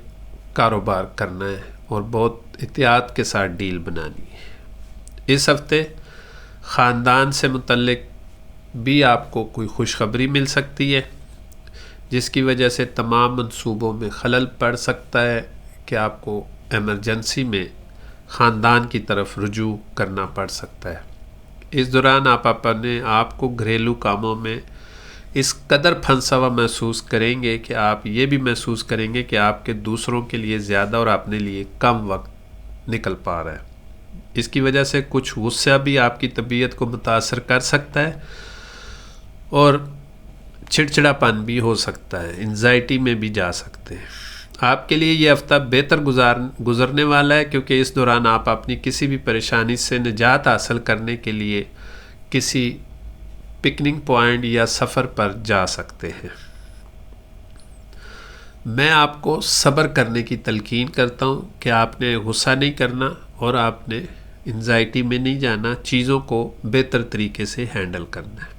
کاروبار کرنا ہے اور بہت احتیاط کے ساتھ ڈیل بنانی ہے۔ اس ہفتے خاندان سے متعلق بھی آپ کو کوئی خوشخبری مل سکتی ہے، جس کی وجہ سے تمام منصوبوں میں خلل پڑ سکتا ہے کہ آپ کو ایمرجنسی میں خاندان کی طرف رجوع کرنا پڑ سکتا ہے۔ اس دوران آپ اپنے آپ کو گھریلو کاموں میں اس قدر پھنسا ہوا محسوس کریں گے کہ آپ یہ بھی محسوس کریں گے کہ آپ کے دوسروں کے لیے زیادہ اور اپنے لیے کم وقت نکل پا رہا ہے۔ اس کی وجہ سے کچھ غصہ بھی آپ کی طبیعت کو متاثر کر سکتا ہے اور چڑچڑا پن بھی ہو سکتا ہے، انزائٹی میں بھی جا سکتے ہیں۔ آپ کے لیے یہ ہفتہ بہتر گزرنے والا ہے، کیونکہ اس دوران آپ اپنی کسی بھی پریشانی سے نجات حاصل کرنے کے لیے کسی پکنک پوائنٹ یا سفر پر جا سکتے ہیں۔ میں آپ کو صبر کرنے کی تلقین کرتا ہوں کہ آپ نے غصہ نہیں کرنا اور آپ نے انزائٹی میں نہیں جانا، چیزوں کو بہتر طریقے سے ہینڈل کرنا ہے۔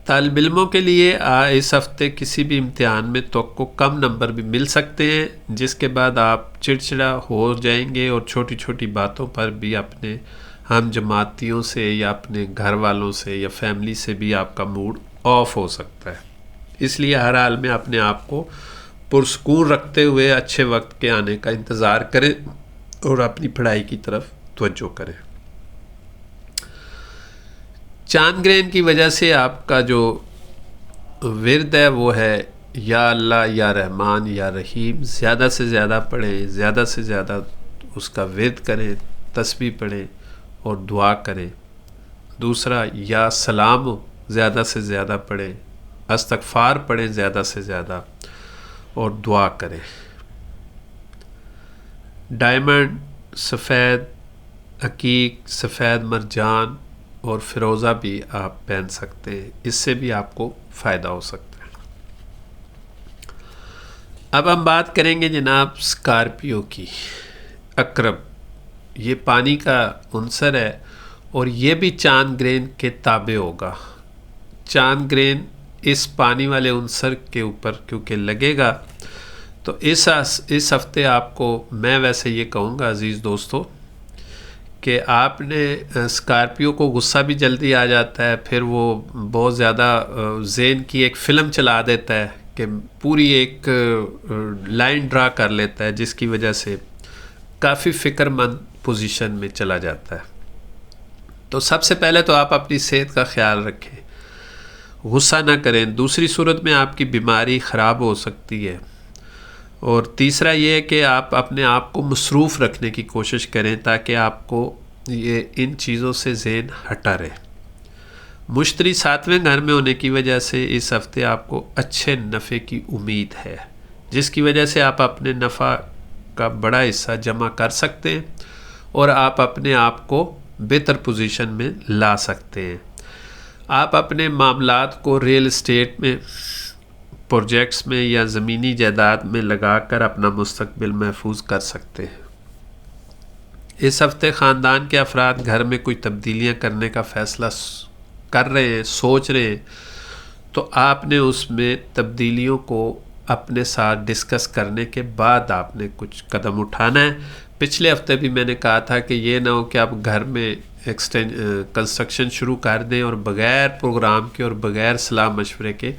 طالب علموں کے لیے اس ہفتے کسی بھی امتحان میں توقع کم نمبر بھی مل سکتے ہیں، جس کے بعد آپ چڑچڑا ہو جائیں گے اور چھوٹی چھوٹی باتوں پر بھی اپنے ہم جماعتیوں سے یا اپنے گھر والوں سے یا فیملی سے بھی آپ کا موڈ آف ہو سکتا ہے۔ اس لیے ہر حال میں اپنے آپ کو پرسکون رکھتے ہوئے اچھے وقت کے آنے کا انتظار کریں اور اپنی پڑھائی کی طرف توجہ کریں۔ چاند گرہن کی وجہ سے آپ کا جو ورد ہے وہ ہے یا اللہ یا رحمان یا رحیم، زیادہ سے زیادہ پڑھیں، زیادہ سے زیادہ اس کا ورد کریں، تسبیح پڑھیں اور دعا کریں۔ دوسرا یا سلام ہو، زیادہ سے زیادہ پڑھیں، استغفار پڑھیں زیادہ سے زیادہ اور دعا کریں۔ ڈائمنڈ، سفید عقیق، سفید مرجان اور فیروزہ بھی آپ پہن سکتے ہیں، اس سے بھی آپ کو فائدہ ہو سکتا ہے۔ اب ہم بات کریں گے جناب اسکارپیو کی۔ عقرب یہ پانی کا عنصر ہے اور یہ بھی چاند گرہن کے تابع ہوگا۔ چاند گرہن اس پانی والے عنصر کے اوپر کیونکہ لگے گا تو اس ہفتے آپ کو میں ویسے یہ کہوں گا عزیز دوستو کہ آپ نے اسکارپیو کو غصہ بھی جلدی آ جاتا ہے، پھر وہ بہت زیادہ ذہن کی ایک فلم چلا دیتا ہے کہ پوری ایک لائن ڈرا کر لیتا ہے، جس کی وجہ سے کافی فکر مند پوزیشن میں چلا جاتا ہے۔ تو سب سے پہلے تو آپ اپنی صحت کا خیال رکھیں، غصہ نہ کریں، دوسری صورت میں آپ کی بیماری خراب ہو سکتی ہے، اور تیسرا یہ ہے کہ آپ اپنے آپ کو مصروف رکھنے کی کوشش کریں تاکہ آپ کو یہ ان چیزوں سے ذہن ہٹا رہے۔ مشتری 7ویں گھر میں ہونے کی وجہ سے اس ہفتے آپ کو اچھے نفع کی امید ہے، جس کی وجہ سے آپ اپنے نفع کا بڑا حصہ جمع کر سکتے ہیں اور آپ اپنے آپ کو بہتر پوزیشن میں لا سکتے ہیں۔ آپ اپنے معاملات کو ریل اسٹیٹ میں، پروجیکٹس میں یا زمینی جائیداد میں لگا کر اپنا مستقبل محفوظ کر سکتے ہیں۔ اس ہفتے خاندان کے افراد گھر میں کوئی تبدیلیاں کرنے کا فیصلہ کر رہے ہیں، سوچ رہے ہیں، تو آپ نے اس میں تبدیلیوں کو اپنے ساتھ ڈسکس کرنے کے بعد آپ نے کچھ قدم اٹھانا ہے۔ پچھلے ہفتے بھی میں نے کہا تھا کہ یہ نہ ہو کہ آپ گھر میں کنسٹرکشن شروع کر دیں اور بغیر پروگرام کے اور بغیر صلاح مشورے کے،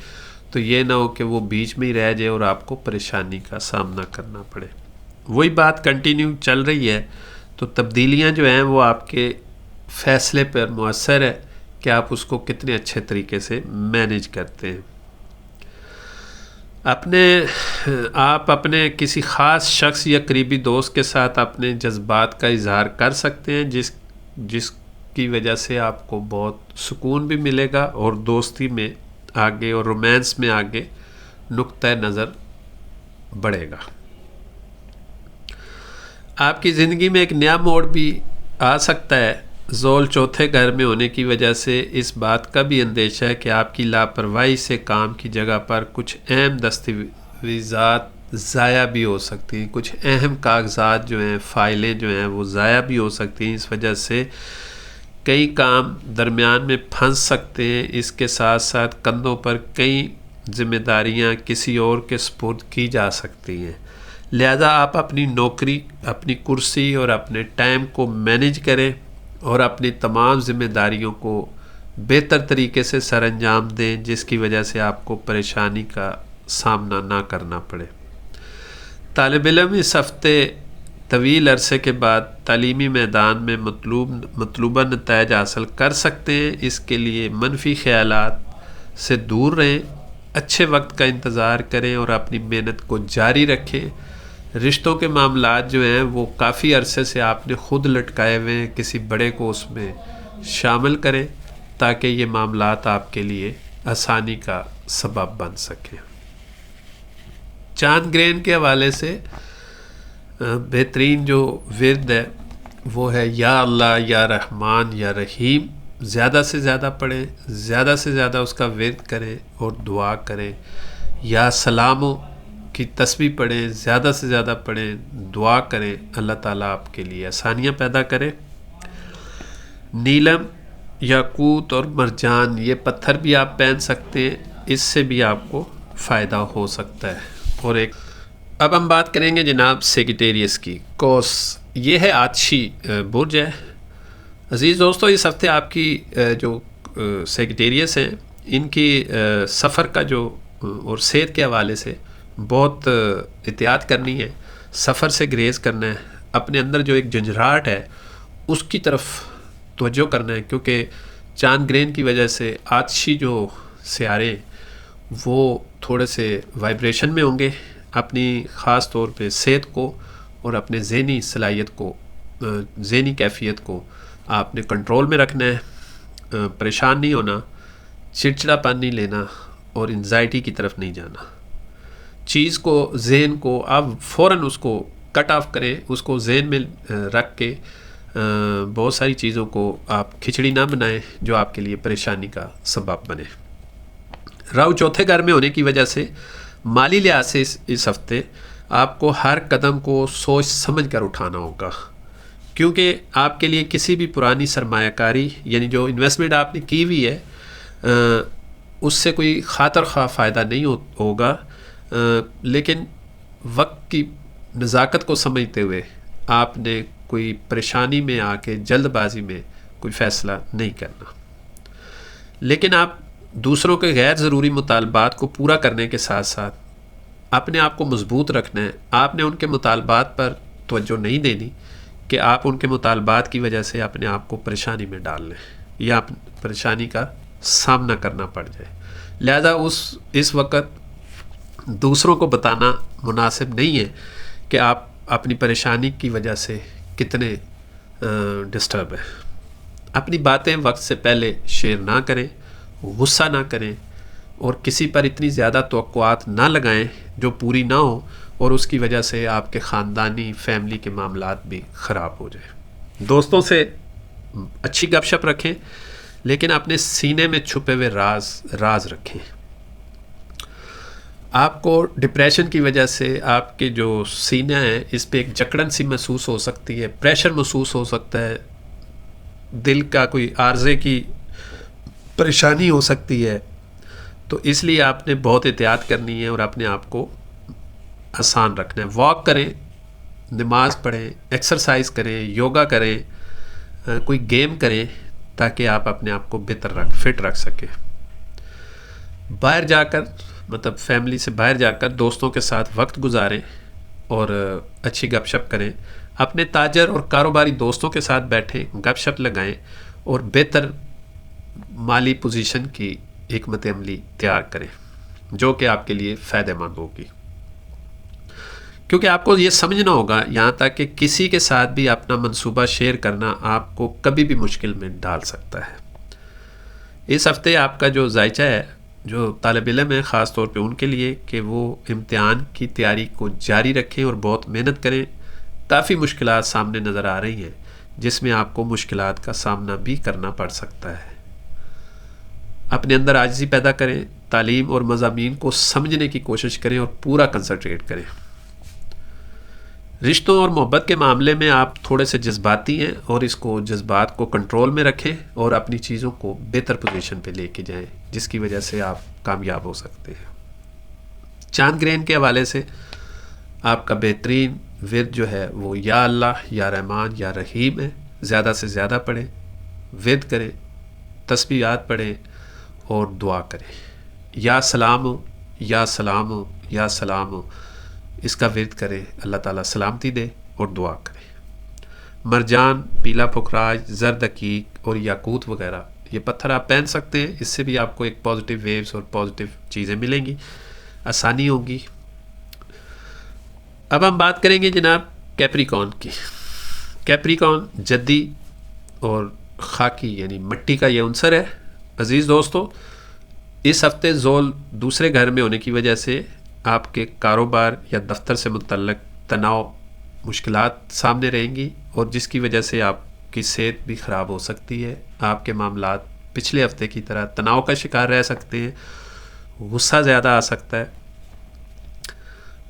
تو یہ نہ ہو کہ وہ بیچ میں ہی رہ جائے اور آپ کو پریشانی کا سامنا کرنا پڑے۔ وہی بات کنٹینیو چل رہی ہے، تو تبدیلیاں جو ہیں وہ آپ کے فیصلے پر مؤثر ہے کہ آپ اس کو کتنے اچھے طریقے سے مینیج کرتے ہیں۔ آپ اپنے کسی خاص شخص یا قریبی دوست کے ساتھ اپنے جذبات کا اظہار کر سکتے ہیں، جس کی وجہ سے آپ کو بہت سکون بھی ملے گا اور دوستی میں آگے اور رومانس میں آگے نقطہ نظر بڑھے گا۔ آپ کی زندگی میں ایک نیا موڑ بھی آ سکتا ہے۔ زول 4تھے گھر میں ہونے کی وجہ سے اس بات کا بھی اندیشہ ہے کہ آپ کی لاپرواہی سے کام کی جگہ پر کچھ اہم دستاویزات ضائع بھی ہو سکتی ہیں، کچھ اہم کاغذات جو ہیں، فائلیں جو ہیں وہ ضائع بھی ہو سکتی ہیں۔ اس وجہ سے کئی کام درمیان میں پھنس سکتے ہیں۔ اس کے ساتھ ساتھ کندھوں پر کئی ذمہ داریاں کسی اور کے سپرد کی جا سکتی ہیں، لہذا آپ اپنی نوکری، اپنی کرسی اور اپنے ٹائم کو مینیج کریں اور اپنی تمام ذمہ داریوں کو بہتر طریقے سے سر انجام دیں، جس کی وجہ سے آپ کو پریشانی کا سامنا نہ کرنا پڑے۔ طالب علم اس ہفتے طویل عرصے کے بعد تعلیمی میدان میں مطلوبہ نتائج حاصل کر سکتے ہیں۔ اس کے لیے منفی خیالات سے دور رہیں، اچھے وقت کا انتظار کریں اور اپنی محنت کو جاری رکھیں۔ رشتوں کے معاملات جو ہیں وہ کافی عرصے سے آپ نے خود لٹکائے ہوئے ہیں، کسی بڑے کو اس میں شامل کریں تاکہ یہ معاملات آپ کے لیے آسانی کا سبب بن سکیں۔ چاند گرہن کے حوالے سے بہترین جو ورد ہے وہ ہے یا اللہ یا رحمان یا رحیم۔ زیادہ سے زیادہ پڑھیں، زیادہ سے زیادہ اس کا ورد کریں اور دعا کریں۔ یا سلاموں کی تسبیح پڑھیں، زیادہ سے زیادہ پڑھیں، دعا کریں، اللہ تعالیٰ آپ کے لیے آسانیاں پیدا کرے۔ نیلم، یاقوت اور مرجان یہ پتھر بھی آپ پہن سکتے ہیں، اس سے بھی آپ کو فائدہ ہو سکتا ہے۔ اور اب ہم بات کریں گے جناب سیگیٹیریس کی۔ کوس یہ ہے آتشی برج ہے۔ عزیز دوستو، اس ہفتے آپ کی جو سیگیٹیریس ہیں ان کی سفر کا جو اور صحت کے حوالے سے بہت احتیاط کرنی ہے، سفر سے گریز کرنا ہے، اپنے اندر جو ایک جھنجھلاہٹ ہے اس کی طرف توجہ کرنا ہے، کیونکہ چاند گرہن کی وجہ سے آتشی جو سیارے وہ تھوڑے سے وائبریشن میں ہوں گے۔ اپنی خاص طور پہ صحت کو اور اپنے ذہنی صلاحیت کو، ذہنی کیفیت کو آپ نے کنٹرول میں رکھنا ہے، پریشان نہیں ہونا، چڑچڑا پن نہیں لینا اور انزائٹی کی طرف نہیں جانا۔ چیز کو، ذہن کو آپ فوراً اس کو کٹ آف کریں، اس کو ذہن میں رکھ کے بہت ساری چیزوں کو آپ کھچڑی نہ بنائیں جو آپ کے لیے پریشانی کا سبب بنے۔ راہو چوتھے گھر میں ہونے کی وجہ سے مالی لحاظ سے اس ہفتے آپ کو ہر قدم کو سوچ سمجھ کر اٹھانا ہوگا، کیونکہ آپ کے لیے کسی بھی پرانی سرمایہ کاری یعنی جو انویسٹمنٹ آپ نے کی ہوئی ہے اس سے کوئی خاطر خواہ فائدہ نہیں ہوگا، لیکن وقت کی نزاکت کو سمجھتے ہوئے آپ نے کوئی پریشانی میں آ کے جلد بازی میں کوئی فیصلہ نہیں کرنا۔ لیکن آپ دوسروں کے غیر ضروری مطالبات کو پورا کرنے کے ساتھ ساتھ اپنے آپ کو مضبوط رکھنا ہے۔ آپ نے ان کے مطالبات پر توجہ نہیں دینی کہ آپ ان کے مطالبات کی وجہ سے اپنے آپ کو پریشانی میں ڈال لیں یا پریشانی کا سامنا کرنا پڑ جائے۔ لہذا اس وقت دوسروں کو بتانا مناسب نہیں ہے کہ آپ اپنی پریشانی کی وجہ سے کتنے ڈسٹرب ہیں۔ اپنی باتیں وقت سے پہلے شیئر نہ کریں، غصہ نہ کریں اور کسی پر اتنی زیادہ توقعات نہ لگائیں جو پوری نہ ہو اور اس کی وجہ سے آپ کے خاندانی فیملی کے معاملات بھی خراب ہو جائیں۔ دوستوں سے اچھی گپ شپ رکھیں، لیکن اپنے سینے میں چھپے ہوئے راز رکھیں۔ آپ کو ڈپریشن کی وجہ سے آپ کے جو سینہ ہے اس پہ ایک جکڑن سی محسوس ہو سکتی ہے، پریشر محسوس ہو سکتا ہے، دل کا کوئی عارضے کی پریشانی ہو سکتی ہے، تو اس لیے آپ نے بہت احتیاط کرنی ہے اور اپنے آپ کو آسان رکھنا ہے۔ واک کریں، نماز پڑھیں، ایکسرسائز کریں، یوگا کریں، کوئی گیم کریں تاکہ آپ اپنے آپ کو فٹ رکھ سکیں۔ باہر جا کر مطلب فیملی سے باہر جا کر دوستوں کے ساتھ وقت گزاریں اور اچھی گپ شپ کریں۔ اپنے تاجر اور کاروباری دوستوں کے ساتھ بیٹھیں، گپ شپ لگائیں اور بہتر مالی پوزیشن کی حکمت عملی تیار کریں جو کہ آپ کے لیے فائدہ مند ہوگی، کیونکہ آپ کو یہ سمجھنا ہوگا یہاں تک کہ کسی کے ساتھ بھی اپنا منصوبہ شیئر کرنا آپ کو کبھی بھی مشکل میں ڈال سکتا ہے۔ اس ہفتے آپ کا جو ذائچہ ہے، جو طالب علم ہے خاص طور پہ ان کے لیے، کہ وہ امتحان کی تیاری کو جاری رکھیں اور بہت محنت کریں۔ کافی مشکلات سامنے نظر آ رہی ہیں جس میں آپ کو مشکلات کا سامنا بھی کرنا پڑ سکتا ہے۔ اپنے اندر عاجزی پیدا کریں، تعلیم اور مضامین کو سمجھنے کی کوشش کریں اور پورا کنسنٹریٹ کریں۔ رشتوں اور محبت کے معاملے میں آپ تھوڑے سے جذباتی ہیں اور اس کو جذبات کو کنٹرول میں رکھیں اور اپنی چیزوں کو بہتر پوزیشن پہ لے کے جائیں جس کی وجہ سے آپ کامیاب ہو سکتے ہیں۔ چاند گرہن کے حوالے سے آپ کا بہترین ورد جو ہے وہ یا اللہ یا رحمان یا رحیم ہے۔ زیادہ سے زیادہ پڑھیں، ورد کریں، تسبیحات پڑھیں اور دعا کریں۔ یا سلام ہو، یا سلام ہو، یا سلام ہو، اس کا ورد کریں، اللہ تعالیٰ سلامتی دے اور دعا کریں۔ مرجان، پیلا پخراج، زرد عقیق اور یاقوت وغیرہ یہ پتھر آپ پہن سکتے ہیں، اس سے بھی آپ کو ایک پازیٹیو ویوز اور پازیٹیو چیزیں ملیں گی، آسانی ہوگی۔ اب ہم بات کریں گے جناب کیپریکون کی۔ کیپریکون جدی اور خاکی یعنی مٹی کا یہ عنصر ہے۔ عزیز دوستو، اس ہفتے زول دوسرے گھر میں ہونے کی وجہ سے آپ کے کاروبار یا دفتر سے متعلق تناؤ مشکلات سامنے رہیں گی، اور جس کی وجہ سے آپ کی صحت بھی خراب ہو سکتی ہے۔ آپ کے معاملات پچھلے ہفتے کی طرح تناؤ کا شکار رہ سکتے ہیں، غصہ زیادہ آ سکتا ہے،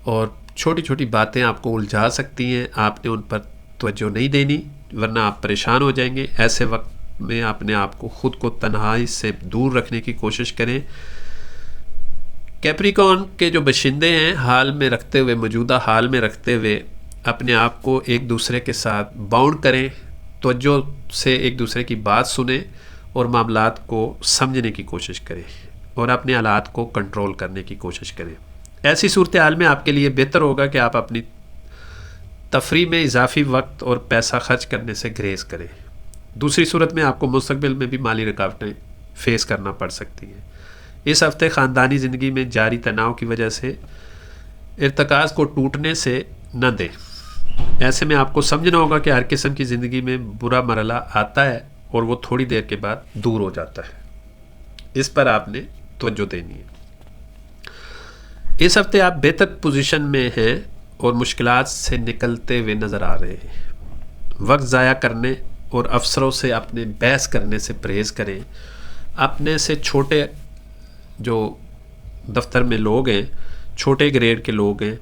اور چھوٹی چھوٹی باتیں آپ کو الجھا سکتی ہیں۔ آپ نے ان پر توجہ نہیں دینی، ورنہ آپ پریشان ہو جائیں گے۔ ایسے وقت میں اپنے آپ کو خود کو تنہائی سے دور رکھنے کی کوشش کریں۔ کیپریکون کے جو باشندے ہیں، حال میں رکھتے ہوئے، موجودہ حال میں رکھتے ہوئے اپنے آپ کو ایک دوسرے کے ساتھ باؤنڈ کریں، توجہ سے ایک دوسرے کی بات سنیں اور معاملات کو سمجھنے کی کوشش کریں اور اپنے حالات کو کنٹرول کرنے کی کوشش کریں۔ ایسی صورتحال میں آپ کے لیے بہتر ہوگا کہ آپ اپنی تفریح میں اضافی وقت اور پیسہ خرچ کرنے سے گریز کریں۔ دوسری صورت میں آپ کو مستقبل میں بھی مالی رکاوٹیں فیس کرنا پڑ سکتی ہیں۔ اس ہفتے خاندانی زندگی میں جاری تناؤ کی وجہ سے ارتکاز کو ٹوٹنے سے نہ دیں۔ ایسے میں آپ کو سمجھنا ہوگا کہ ہر قسم کی زندگی میں برا مرحلہ آتا ہے اور وہ تھوڑی دیر کے بعد دور ہو جاتا ہے۔ اس پر آپ نے توجہ دینی ہے۔ اس ہفتے آپ بہتر پوزیشن میں ہیں اور مشکلات سے نکلتے ہوئے نظر آ رہے ہیں۔ وقت ضائع کرنے اور افسروں سے اپنے بحث کرنے سے پرہیز کریں۔ اپنے سے چھوٹے جو دفتر میں لوگ ہیں، چھوٹے گریڈ کے لوگ ہیں،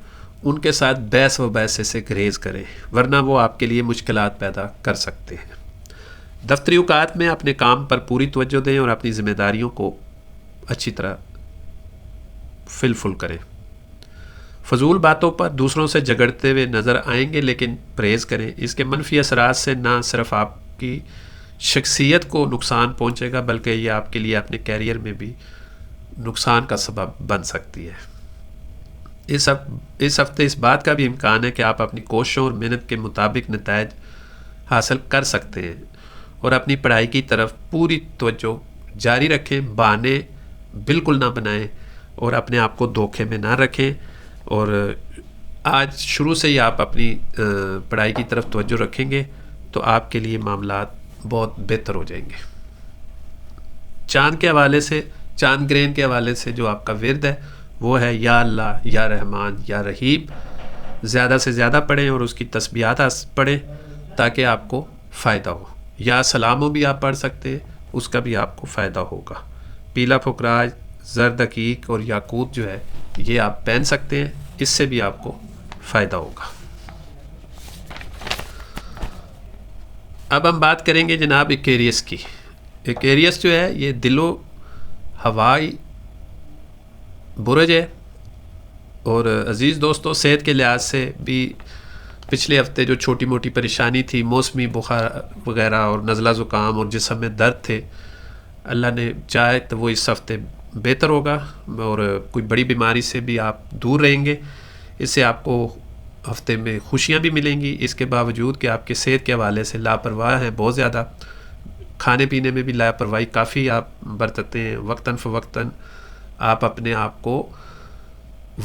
ان کے ساتھ بحث و بحث سے گریز کریں، ورنہ وہ آپ کے لیے مشکلات پیدا کر سکتے ہیں۔ دفتری اوقات میں اپنے کام پر پوری توجہ دیں اور اپنی ذمہ داریوں کو اچھی طرح فل کریں۔ فضول باتوں پر دوسروں سے جھگڑتے ہوئے نظر آئیں گے، لیکن پرہیز کریں۔ اس کے منفی اثرات سے نہ صرف آپ کی شخصیت کو نقصان پہنچے گا، بلکہ یہ آپ کے لیے اپنے کیریئر میں بھی نقصان کا سبب بن سکتی ہے۔ اس ہفتے اس بات کا بھی امکان ہے کہ آپ اپنی کوششوں اور محنت کے مطابق نتائج حاصل کر سکتے ہیں، اور اپنی پڑھائی کی طرف پوری توجہ جاری رکھیں۔ بہانے بالکل نہ بنائیں اور اپنے آپ کو دھوکے میں نہ رکھیں، اور آج شروع سے ہی آپ اپنی پڑھائی کی طرف توجہ رکھیں گے تو آپ کے لیے معاملات بہت بہتر ہو جائیں گے۔ چاند کے حوالے سے، چاند گرہن کے حوالے سے جو آپ کا ورد ہے وہ ہے یا اللہ، یا رحمان، یا رحیم۔ زیادہ سے زیادہ پڑھیں اور اس کی تسبیحات پڑھیں تاکہ آپ کو فائدہ ہو۔ یا سلاموں بھی آپ پڑھ سکتے ہیں، اس کا بھی آپ کو فائدہ ہوگا۔ پیلا پخراج، زرد عقیق اور یاقوت جو ہے یہ آپ پہن سکتے ہیں، اس سے بھی آپ کو فائدہ ہوگا۔ اب ہم بات کریں گے جناب ایکویریس کی۔ ایکویریس جو ہے یہ دل و ہوائی برج ہے، اور عزیز دوستو صحت کے لحاظ سے بھی پچھلے ہفتے جو چھوٹی موٹی پریشانی تھی، موسمی بخار وغیرہ اور نزلہ زکام اور جسم میں درد تھے، اللہ نے چاہے تو وہ اس ہفتے بہتر ہوگا، اور کوئی بڑی بیماری سے بھی آپ دور رہیں گے۔ اس سے آپ کو ہفتے میں خوشیاں بھی ملیں گی، اس کے باوجود کہ آپ کے صحت کے حوالے سے لاپرواہ ہیں بہت زیادہ، کھانے پینے میں بھی لاپرواہی کافی آپ برتتے ہیں، وقتاً فوقتاً آپ اپنے آپ کو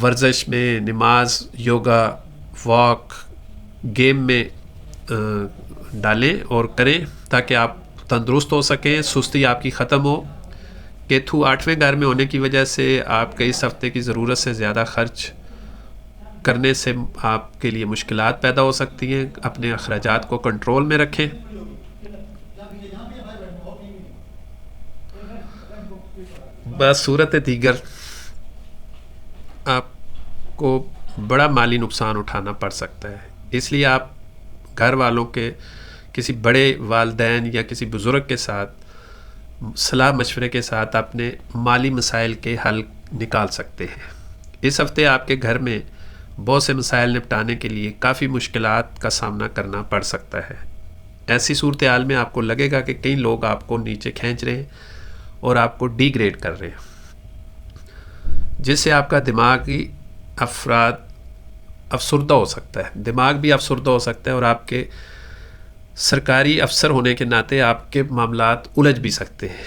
ورزش میں، نماز، یوگا، واک، گیم میں ڈالیں اور کریں تاکہ آپ تندرست ہو سکیں، سستی آپ کی ختم ہو۔ کیتھو 8ویں گھر میں ہونے کی وجہ سے آپ کے اس ہفتے کی ضرورت سے زیادہ خرچ کرنے سے آپ کے لیے مشکلات پیدا ہو سکتی ہیں۔ اپنے اخراجات کو کنٹرول میں رکھیں۔ بصورت دیگر آپ کو بڑا مالی نقصان اٹھانا پڑ سکتا ہے، اس لیے آپ گھر والوں کے کسی بڑے والدین یا کسی بزرگ کے ساتھ صلاح مشورے کے ساتھ اپنے مالی مسائل کے حل نکال سکتے ہیں۔ اس ہفتے آپ کے گھر میں بہت سے مسائل نپٹانے کے لیے کافی مشکلات کا سامنا کرنا پڑ سکتا ہے۔ ایسی صورتحال میں آپ کو لگے گا کہ کئی لوگ آپ کو نیچے کھینچ رہے ہیں اور آپ کو ڈی گریڈ کر رہے ہیں، جس سے آپ کا دماغی افراد افسردہ ہو سکتا ہے، دماغ بھی افسردہ ہو سکتا ہے، اور آپ کے سرکاری افسر ہونے کے ناطے آپ کے معاملات الجھ بھی سکتے ہیں،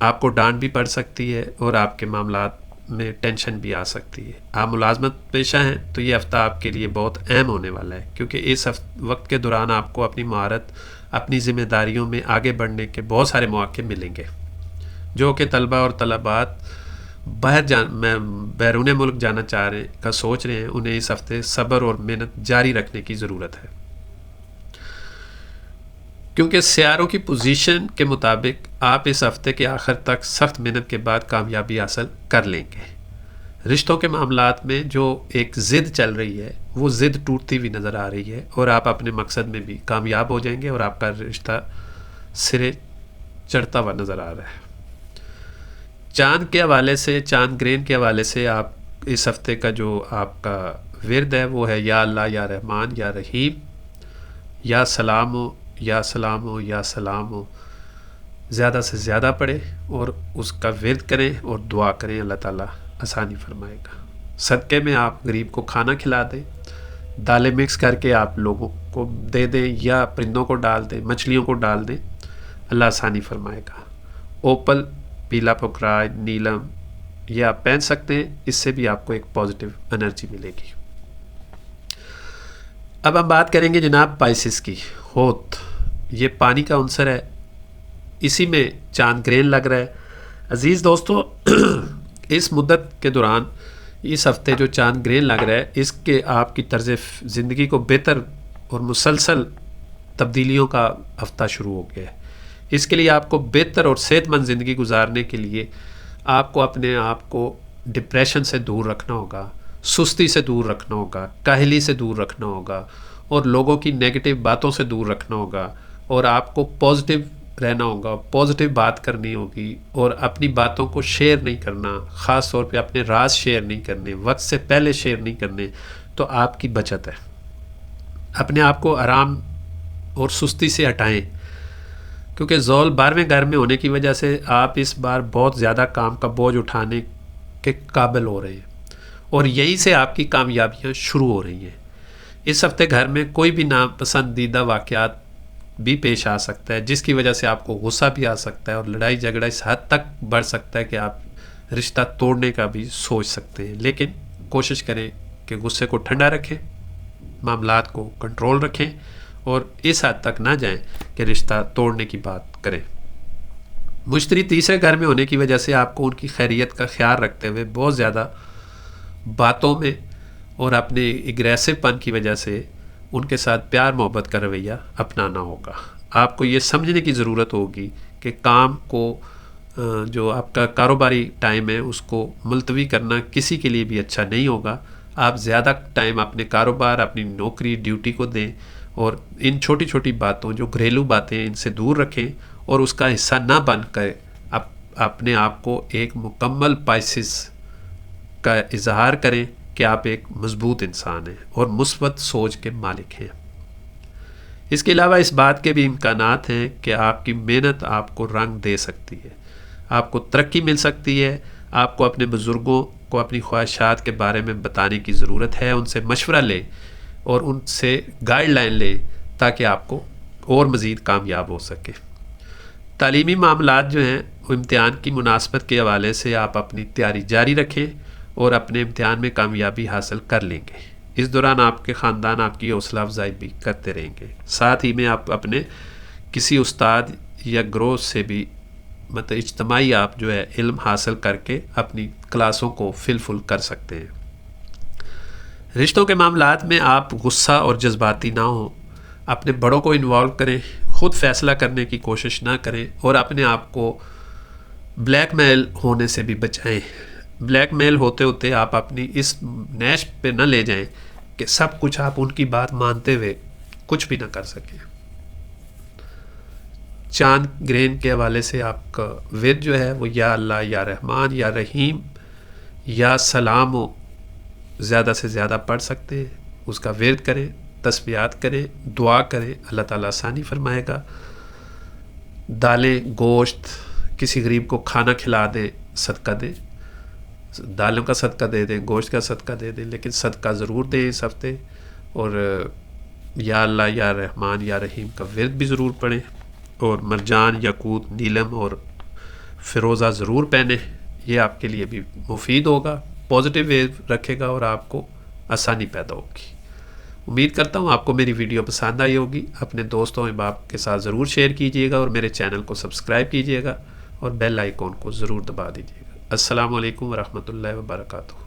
آپ کو ڈانٹ بھی پڑ سکتی ہے، اور آپ کے معاملات میں ٹینشن بھی آ سکتی ہے۔ آپ ملازمت پیشہ ہیں تو یہ ہفتہ آپ کے لیے بہت اہم ہونے والا ہے، کیونکہ اس وقت کے دوران آپ کو اپنی مہارت، اپنی ذمہ داریوں میں آگے بڑھنے کے بہت سارے مواقع ملیں گے۔ جو کہ طلباء اور طلبات بیرون ملک جانا چاہ رہے ہیں، کا سوچ رہے ہیں، انہیں اس ہفتے صبر اور محنت جاری رکھنے کی ضرورت ہے، کیونکہ سیاروں کی پوزیشن کے مطابق آپ اس ہفتے کے آخر تک سخت محنت کے بعد کامیابی حاصل کر لیں گے۔ رشتوں کے معاملات میں جو ایک ضد چل رہی ہے، وہ ضد ٹوٹتی ہوئی نظر آ رہی ہے، اور آپ اپنے مقصد میں بھی کامیاب ہو جائیں گے، اور آپ کا رشتہ سرے چڑھتا ہوا نظر آ رہا ہے۔ چاند کے حوالے سے، چاند گرہن کے حوالے سے، آپ اس ہفتے کا جو آپ کا ورد ہے وہ ہے یا اللہ یا رحمان یا رحیم، یا سلام ہو یا سلام ہو یا سلام ہو، زیادہ سے زیادہ پڑھیں اور اس کا ورد کریں اور دعا کریں، اللہ تعالیٰ آسانی فرمائے گا۔ صدقے میں آپ غریب کو کھانا کھلا دیں، دالیں مکس کر کے آپ لوگوں کو دے دیں، یا پرندوں کو ڈال دیں، مچھلیوں کو ڈال دیں، اللہ آسانی فرمائے گا۔ اوپل، پیلا پکرائے، نیلم یہ آپ پہن سکتے ہیں، اس سے بھی آپ کو ایک پازیٹیو انرجی ملے گی۔ اب ہم بات کریں گے جناب پائسس کی۔ ہوت یہ پانی کا عنصر ہے، اسی میں چاند گرہن لگ رہا ہے۔ عزیز دوستو، اس مدت کے دوران، اس ہفتے جو چاند گرہن لگ رہا ہے، اس کے آپ کی طرز زندگی کو بہتر اور مسلسل تبدیلیوں کا ہفتہ شروع ہو گیا ہے۔ اس کے لیے آپ کو بہتر اور صحت مند زندگی گزارنے کے لیے آپ کو اپنے آپ کو ڈپریشن سے دور رکھنا ہوگا، سستی سے دور رکھنا ہوگا، کاہلی سے دور رکھنا ہوگا، اور لوگوں کی نیگیٹو باتوں سے دور رکھنا ہوگا، اور آپ کو پازیٹیو رہنا ہوگا، پازیٹیو بات کرنی ہوگی، اور اپنی باتوں کو شیئر نہیں کرنا، خاص طور پہ اپنے راز شیئر نہیں کرنے، وقت سے پہلے شیئر نہیں کرنے، تو آپ کی بچت ہے۔ اپنے آپ کو آرام اور سستی سے ہٹائیں، کیونکہ زول 12ویں گھر میں ہونے کی وجہ سے آپ اس بار بہت زیادہ کام کا بوجھ اٹھانے کے قابل ہو رہے ہیں، اور یہیں سے آپ کی کامیابیاں شروع ہو رہی ہیں۔ اس ہفتے گھر میں کوئی بھی ناپسندیدہ واقعات بھی پیش آ سکتا ہے، جس کی وجہ سے آپ کو غصہ بھی آ سکتا ہے، اور لڑائی جھگڑا اس حد تک بڑھ سکتا ہے کہ آپ رشتہ توڑنے کا بھی سوچ سکتے ہیں۔ لیکن کوشش کریں کہ غصے کو ٹھنڈا رکھیں، معاملات کو کنٹرول رکھیں، اور اس حد تک نہ جائیں کہ رشتہ توڑنے کی بات کریں۔ مشتری تیسرے گھر میں ہونے کی وجہ سے آپ کو ان کی خیریت کا خیال رکھتے ہوئے بہت زیادہ باتوں میں اور اپنے اگریسو پن کی وجہ سے ان کے ساتھ پیار محبت کا رویہ اپنانا ہوگا۔ آپ کو یہ سمجھنے کی ضرورت ہوگی کہ کام کو، جو آپ کا کاروباری ٹائم ہے، اس کو ملتوی کرنا کسی کے لیے بھی اچھا نہیں ہوگا۔ آپ زیادہ ٹائم اپنے کاروبار، اپنی نوکری، ڈیوٹی کو دیں، اور ان چھوٹی چھوٹی باتوں، جو گھریلو باتیں، ان سے دور رکھیں، اور اس کا حصہ نہ بن کر اپنے آپ کو ایک مکمل پائسس کا اظہار کریں کہ آپ ایک مضبوط انسان ہیں اور مثبت سوچ کے مالک ہیں۔ اس کے علاوہ اس بات کے بھی امکانات ہیں کہ آپ کی محنت آپ کو رنگ دے سکتی ہے، آپ کو ترقی مل سکتی ہے۔ آپ کو اپنے بزرگوں کو اپنی خواہشات کے بارے میں بتانے کی ضرورت ہے، ان سے مشورہ لیں اور ان سے گائیڈ لائن لیں، تاکہ آپ کو اور مزید کامیاب ہو سکے۔ تعلیمی معاملات جو ہیں، وہ امتحان کی مناسبت کے حوالے سے آپ اپنی تیاری جاری رکھیں اور اپنے امتحان میں کامیابی حاصل کر لیں گے۔ اس دوران آپ کے خاندان آپ کی حوصلہ افزائی بھی کرتے رہیں گے۔ ساتھ ہی میں آپ اپنے کسی استاد یا گروہ سے بھی اجتماعی آپ جو ہے علم حاصل کر کے اپنی کلاسوں کو فل کر سکتے ہیں۔ رشتوں کے معاملات میں آپ غصہ اور جذباتی نہ ہوں، اپنے بڑوں کو انوالو کریں، خود فیصلہ کرنے کی کوشش نہ کریں، اور اپنے آپ کو بلیک میل ہونے سے بھی بچائیں۔ بلیک میل ہوتے ہوتے آپ اپنی اس نیش پہ نہ لے جائیں کہ سب کچھ آپ ان کی بات مانتے ہوئے کچھ بھی نہ کر سکیں۔ چاند گرہن کے حوالے سے آپ کا ورد جو ہے وہ یا اللہ یا رحمان یا رحیم یا سلام ہو، زیادہ سے زیادہ پڑھ سکتے ہیں، اس کا ورد کریں، تسبیحات کریں، دعا کریں، اللہ تعالیٰ آسانی فرمائے گا۔ دالیں، گوشت، کسی غریب کو کھانا کھلا دیں، صدقہ دیں۔ دالوں کا صدقہ دے دیں، گوشت کا صدقہ دے دیں، لیکن صدقہ ضرور دیں اس ہفتے، اور یا اللہ یا رحمان یا رحیم کا ورد بھی ضرور پڑھیں، اور مرجان، یاقوت، نیلم اور فیروزہ ضرور پہنیں، یہ آپ کے لیے بھی مفید ہوگا، پازیٹیو ویو رکھے گا اور آپ کو آسانی پیدا ہوگی۔ امید کرتا ہوں آپ کو میری ویڈیو پسند آئی ہوگی، اپنے دوستوں احباب کے ساتھ ضرور شیئر کیجیے گا، اور میرے چینل کو سبسکرائب کیجیے گا اور بیل آئیکن کو ضرور دبا دیجیے گا۔ السلام علیکم ورحمۃ اللہ وبرکاتہ۔